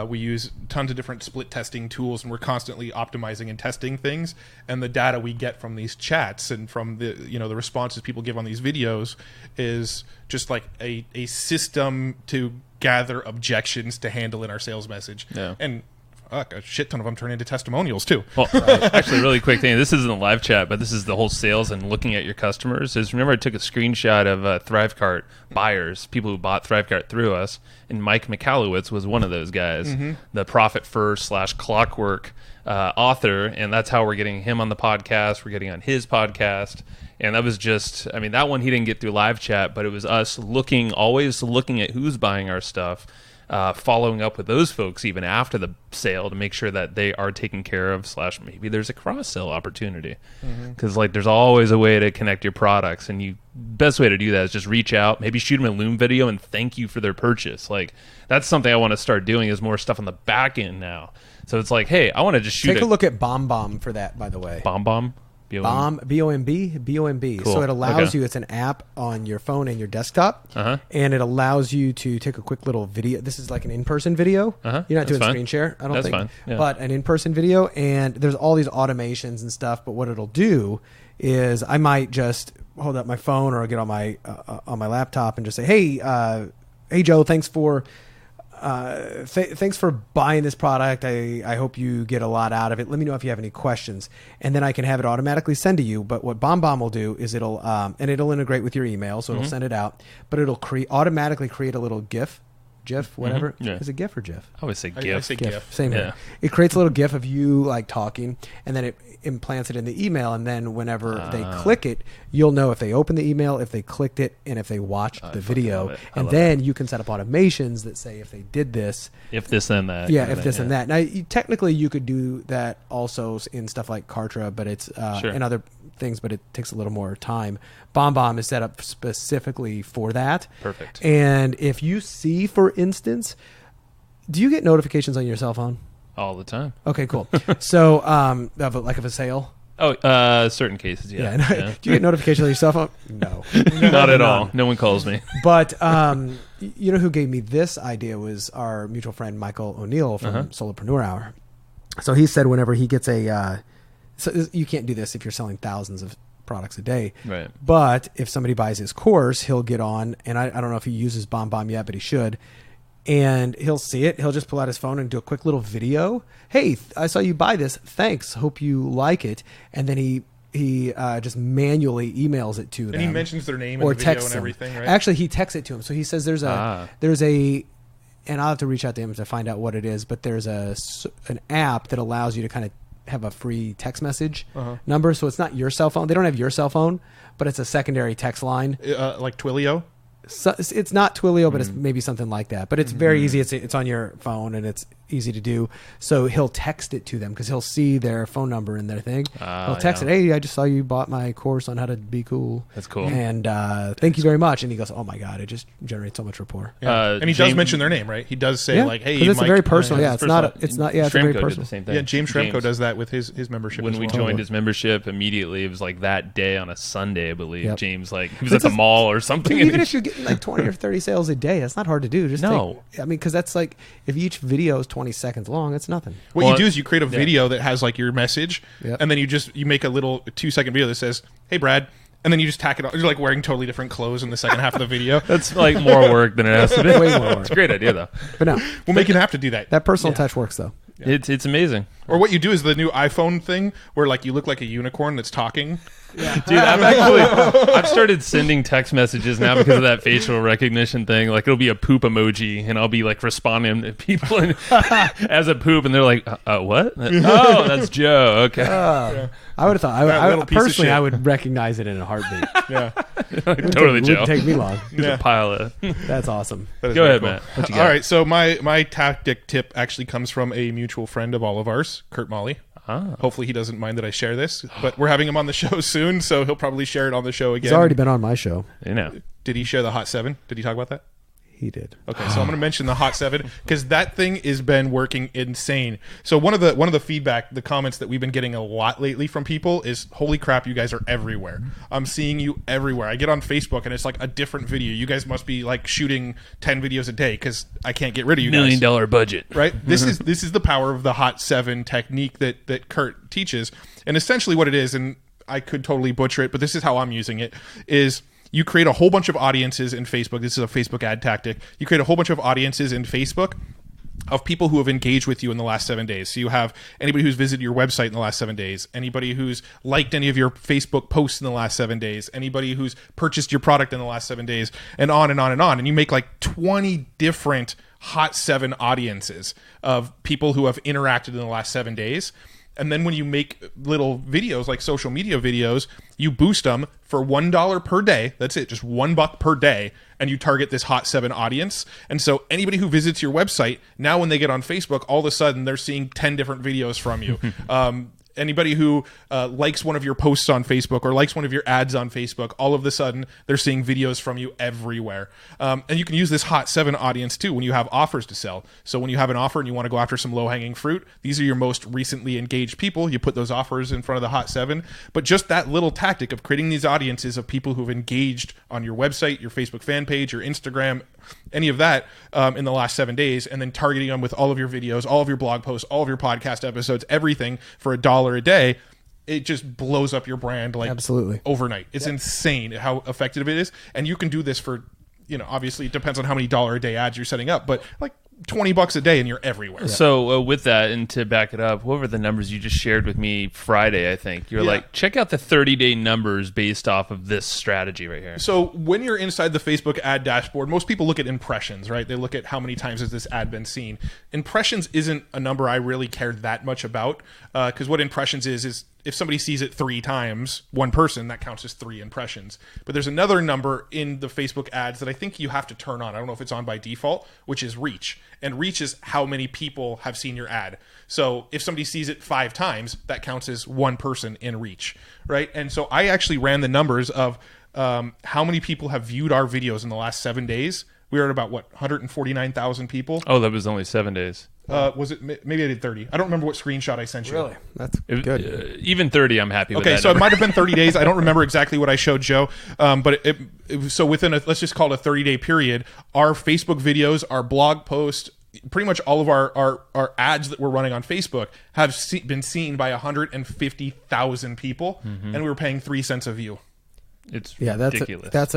We use tons of different split testing tools, and we're constantly optimizing and testing things. And the data we get from these chats and from the the responses people give on these videos is just like a system to gather objections to handle in our sales message. Yeah. And a shit ton of them turn into testimonials too. Well, actually, really quick thing. This isn't a live chat, but this is the whole sales and looking at your customers. Remember, I took a screenshot of Thrivecart buyers, people who bought Thrivecart through us, and Mike McAllowitz was one of those guys, the Profit First / Clockwork author, and that's how we're getting him on the podcast. We're getting on his podcast. And that was just, that one he didn't get through live chat, but it was us always looking at who's buying our stuff. Following up with those folks even after the sale to make sure that they are taken care of / maybe there's a cross-sell opportunity because there's always a way to connect your products, and best way to do that is just reach out, maybe shoot them a Loom video and thank you for their purchase. That's something I want to start doing, is more stuff on the back end now. So it's like, hey, I want to just shoot take a look at BombBomb for that, by the way. BombBomb? B-O-M-B. Cool. So it allows you, it's an app on your phone and your desktop, and it allows you to take a quick little video. This is like an in-person video. You're not doing screen share, I don't think. Yeah. But an in-person video, and there's all these automations and stuff, but what it'll do is I might just hold up my phone or I'll get on my laptop and just say, hey Joe, thanks for buying this product. I hope you get a lot out of it. Let me know if you have any questions, and then I can have it automatically send to you. But what BombBomb will do is it'll integrate with your email, so it'll send it out. But it'll automatically create a little GIF, whatever. Is it GIF or GIF? I always say GIF. I say GIF. Same here. It creates a little GIF of you talking, and then it implants it in the email, and then whenever they click it, you'll know if they open the email, if they clicked it, and if they watched the video. And then you can set up automations that say if they did this, if this then that. Yeah, if this and that. Now, technically, you could do that also in stuff like Kartra, but it's and other things, but it takes a little more time. BombBomb is set up specifically for that. Perfect. And if you see, for instance, do you get notifications on your cell phone? All the time. Okay, cool. So, of a sale? Oh, certain cases, yeah. Do you get notifications on your cell phone? No. Not at all. No one calls me. But you know who gave me this idea was our mutual friend Michael O'Neill from Solopreneur Hour. So he said whenever he gets a So you can't do this if you're selling thousands of products a day. Right. But if somebody buys his course, he'll get on, and I don't know if he uses BombBomb yet, but he should. And he'll see it. He'll just pull out his phone and do a quick little video. Hey, I saw you buy this. Thanks. Hope you like it. And then he just manually emails it to them. And he mentions their name in the video and everything, right? Actually, he texts it to him. So he says there's a, and I'll have to reach out to him to find out what it is, but there's an app that allows you to kind of have a free text message number. So it's not your cell phone. They don't have your cell phone, but it's a secondary text line. Like Twilio? So it's not Twilio, but it's maybe something like that. But it's very easy. It's on your phone, and it's easy to do. So he'll text it to them because he'll see their phone number in their thing. He'll text it, hey, I just saw you bought my course on how to be cool. That's cool. And thank you very much. And he goes, oh my God, it just generates so much rapport. Yeah. And he does mention their name, right? He does say like, hey, it's Mike, very personal. Yeah, it's not. It's very personal. Did the same thing. Yeah, James Shremko does that with his membership. When as we well. joined his membership, immediately it was like that day on a Sunday, I believe. James he was at the mall or something. Even if you're getting like 20 or 30 sales a day, that's not hard to do. Because that's like if each video is 20 seconds long, it's nothing. What you do is you create a video that has like your message, and then you make a little 2-second video that says, "Hey, Brad," and then you just tack it on. You're like wearing totally different clothes in the second half of the video. That's like more work than it has to be. Way more work. It's a great idea though. But no, we'll make an app to do that. That personal touch works though. Yeah. It's amazing. Or what you do is the new iPhone thing where like you look like a unicorn that's talking. Yeah. Dude, I've started sending text messages now because of that facial recognition thing. Like it'll be a poop emoji, and I'll be like responding to people as a poop, and they're like, "What? Oh, that's Joe." Okay. I would have thought. Personally, I would recognize it in a heartbeat. Yeah, totally, Joe. Wouldn't take me long. He's a pilot. That's awesome. Go ahead, cool. Matt. What you got? All right. So my tactic tip actually comes from a mutual friend of all of ours, Kurt Molly. Hopefully he doesn't mind that I share this, but we're having him on the show soon, so he'll probably share it on the show again. He's already been on my show. Did he share the Hot 7? Did he talk about that? He did. Okay, so I'm going to mention the Hot 7 because that thing has been working insane. So one of the feedback, the comments that we've been getting a lot lately from people is, holy crap, you guys are everywhere. I'm seeing you everywhere. I get on Facebook and it's like a different video. You guys must be like shooting 10 videos a day because I can't get rid of you guys. $1 million budget. Right? This is the power of the Hot 7 technique that Kurt teaches. And essentially what it is, and I could totally butcher it, but this is how I'm using it, is you create a whole bunch of audiences in Facebook. This is a Facebook ad tactic. You create a whole bunch of audiences in Facebook of people who have engaged with you in the last 7 days. So you have anybody who's visited your website in the last 7 days, anybody who's liked any of your Facebook posts in the last 7 days, anybody who's purchased your product in the last 7 days, and on and on and on. And you make like 20 different Hot 7 audiences of people who have interacted in the last 7 days. And then when you make little videos like social media videos, you boost them for $1 per day. That's it, just $1 per day. And you target this Hot 7 audience. And so anybody who visits your website, now when they get on Facebook, all of a sudden they're seeing 10 different videos from you. Anybody who likes one of your posts on Facebook or likes one of your ads on Facebook, all of a sudden they're seeing videos from you everywhere. And you can use this Hot 7 audience too when you have offers to sell. So when you have an offer and you want to go after some low-hanging fruit, these are your most recently engaged people. You put those offers in front of the Hot 7. But just that little tactic of creating these audiences of people who've engaged on your website, your Facebook fan page, your Instagram, any of that in the last 7 days, and then targeting them with all of your videos, all of your blog posts, all of your podcast episodes, everything for $1 a day, it just blows up your brand like absolutely overnight. It's insane how effective it is. And you can do this for, obviously it depends on how many $1 a day ads you're setting up, but like $20 a day and you're everywhere. So with that, and to back it up, what were the numbers you just shared with me Friday? I think you're like, check out the 30-day numbers based off of this strategy right here. So when you're inside the Facebook ad dashboard, most people look at impressions, right? They look at how many times has this ad been seen. Impressions isn't a number I really cared that much about, because what impressions is if somebody sees it 3 times, one person, that counts as 3 impressions. But there's another number in the Facebook ads that I think you have to turn on. I don't know if it's on by default, which is reach. And reach is how many people have seen your ad. So if somebody sees it 5 times, that counts as one person in reach, right? And so I actually ran the numbers of how many people have viewed our videos in the last 7 days. We were at about, 149,000 people? Oh, that was only 7 days. Was it? Maybe I did 30. I don't remember what screenshot I sent you. Really? That's good. Even 30, I'm happy with. Okay, so it might have been 30 days. I don't remember exactly what I showed Joe. But so within let's just call it a 30-day period, our Facebook videos, our blog post, pretty much all of our ads that we're running on Facebook have been seen by 150,000 people, and we were paying 3 cents a view. It's ridiculous.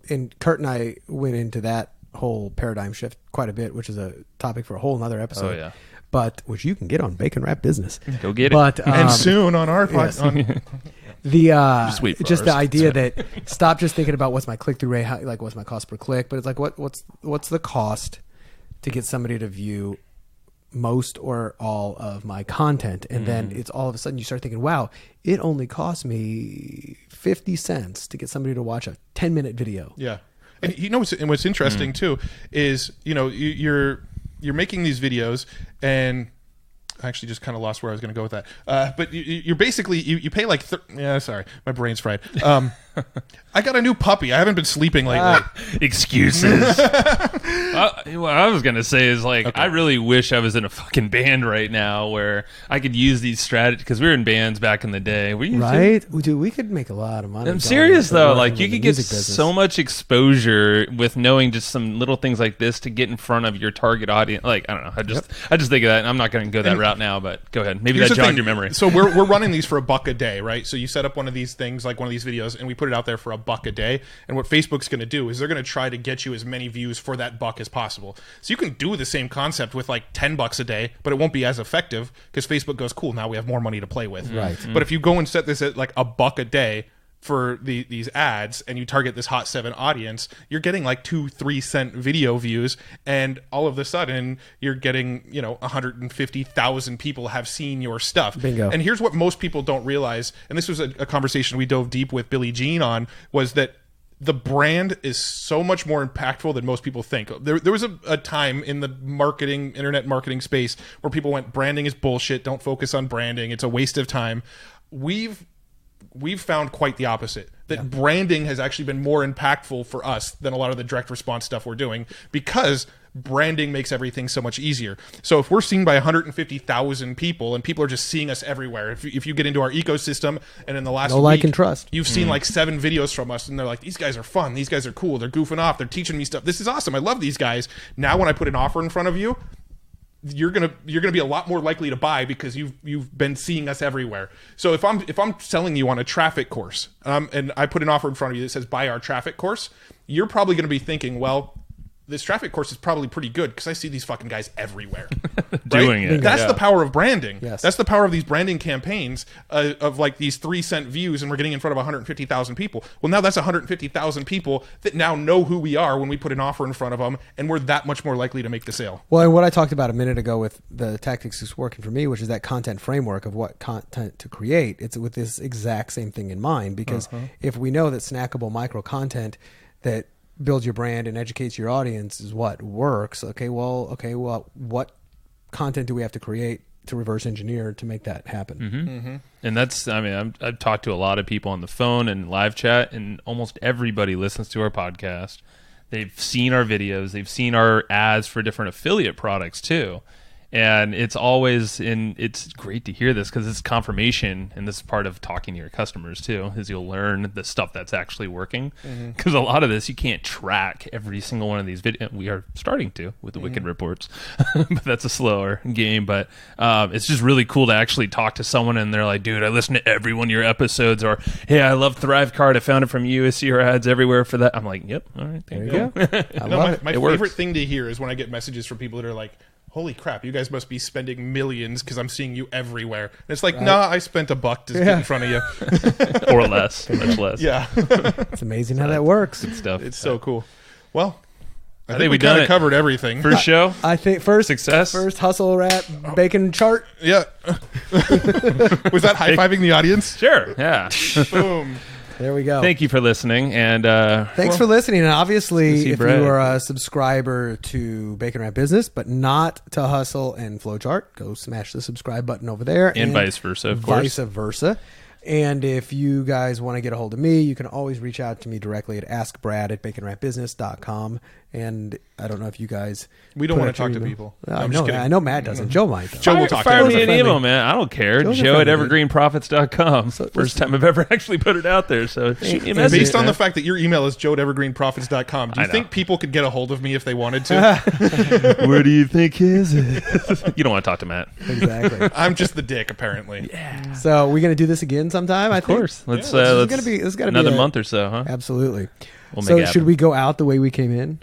And Kurt and I went into that whole paradigm shift quite a bit, which is a topic for a whole nother episode. Oh yeah. But which you can get on Bacon Wrap Business. Go get it. But and soon on our podcast. Yes. The idea that stop just thinking about what's my click-through rate, like what's my cost per click, but it's like what's the cost to get somebody to view most or all of my content, and then it's all of a sudden you start thinking, wow, it only cost me 50 cents to get somebody to watch a 10-minute video. Yeah. And you know what's interesting too is, you know, you're making these videos, and I actually just kind of lost where I was going to go with that. But you're basically you pay like sorry, my brain's fried. I got a new puppy. I haven't been sleeping lately. Excuses. What I was going to say is like, okay. I really wish I was in a fucking band right now where I could use these strategies, because we were in bands back in the day. Dude, we could make a lot of money. I'm serious though. Like you could get so much exposure with knowing just some little things like this to get in front of your target audience. Like, I don't know. I just think of that, and I'm not going to go that route now, but go ahead. Maybe that jogged your memory. So we're running these for $1 a day, right? So you set up one of these things, like one of these videos, and we put it out there for $1 a day. And what Facebook's going to do is they're going to try to get you as many views for that $1 as possible. So you can do the same concept with like $10 a day, but it won't be as effective because Facebook goes, cool, now we have more money to play with. Right. But if you go and set this at like $1 a day for these ads, and you target this Hot 7 audience, you're getting like 2-3 cent video views, and all of a sudden you're getting, 150,000 people have seen your stuff. Bingo. And here's what most people don't realize, and this was a conversation we dove deep with Billie Jean on, was that the brand is so much more impactful than most people think. There was a time in the internet marketing space where people went, branding is bullshit, don't focus on branding, it's a waste of time. We've found quite the opposite, that branding has actually been more impactful for us than a lot of the direct response stuff we're doing, because branding makes everything so much easier. So if we're seen by 150,000 people, and people are just seeing us everywhere, if you get into our ecosystem, and in the last week, like and trust, you've seen like 7 videos from us, and they're like, these guys are fun, these guys are cool, they're goofing off, they're teaching me stuff, this is awesome, I love these guys. Now when I put an offer in front of you, you're gonna be a lot more likely to buy because you've been seeing us everywhere. So if I'm selling you on a traffic course, and I put an offer in front of you that says buy our traffic course, you're probably going to be thinking, well, this traffic course is probably pretty good because I see these fucking guys everywhere doing it. That's the power of branding. Yes. That's the power of these branding campaigns of like these 3 cent views, and we're getting in front of 150,000 people. Well, now that's 150,000 people that now know who we are when we put an offer in front of them, and we're that much more likely to make the sale. Well, and what I talked about a minute ago with the tactics that's working for me, which is that content framework of what content to create, it's with this exact same thing in mind, because if we know that snackable micro content that builds your brand and educates your audience is what works. Well, what content do we have to create to reverse engineer to make that happen? And that's, I've talked to a lot of people on the phone and live chat, and almost everybody listens to our podcast. They've seen our videos, they've seen our ads for different affiliate products too. And it's great to hear this, because it's confirmation, and this is part of talking to your customers too, is you'll learn the stuff that's actually working. Because a lot of this, you can't track every single one of these videos. We are starting to with the Wicked Reports, but that's a slower game. But it's just really cool to actually talk to someone, and they're like, dude, I listen to every one of your episodes, or hey, I love Thrive Card, I found it from you, I see your ads everywhere for that. I'm like, yep, all right, there you go. My favorite thing to hear is when I get messages from people that are like, holy crap, you guys must be spending millions because I'm seeing you everywhere. And it's like, nah, I spent $1 to get in front of you. Or less, much less. Yeah. It's amazing how that works. Good stuff. It's so cool. Well, I think we kind of covered everything. First show? I think first hustle wrap bacon chart. Yeah. Was that high-fiving the audience? Sure. Yeah. Boom. There we go. Thank you for listening, and thanks for listening. And obviously, if you are a subscriber to Bacon Wrap Business, but not to Hustle and Flowchart, go smash the subscribe button over there, and vice versa, of course. Vice versa. And if you guys want to get a hold of me, you can always reach out to me directly at askbrad@baconwrapbusiness.com. And I don't know if you guys. We don't want to talk to people. I know Matt doesn't. Joe might, though. Joe will talk to Fire us. me an email, man. I don't care. Joe at evergreenprofits.com. First time I've ever actually put it out there. So shoot me a message. Based on the fact that your email is joe@evergreenprofits.com, do you think people could get a hold of me if they wanted to? Where do you think his is? You don't want to talk to Matt. Exactly. I'm just the dick, apparently. Yeah. So we're going to do this again sometime, I think? Of course. Let's another month or so, huh? Absolutely. We'll so should we go out the way we came in?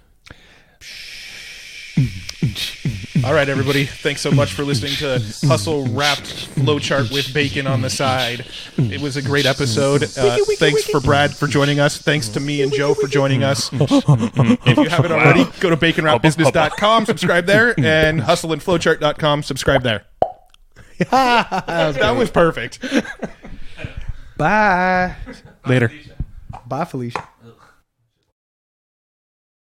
All right, everybody. Thanks so much for listening to Hustle Wrapped Flowchart with Bacon on the side. It was a great episode. Thanks for Brad for joining us. Thanks to me and Joe for joining us. If you haven't already, go to baconwrapbusiness.com, subscribe there, and hustleandflowchart.com, subscribe there. That was perfect. Bye. Later. Bye, Felicia.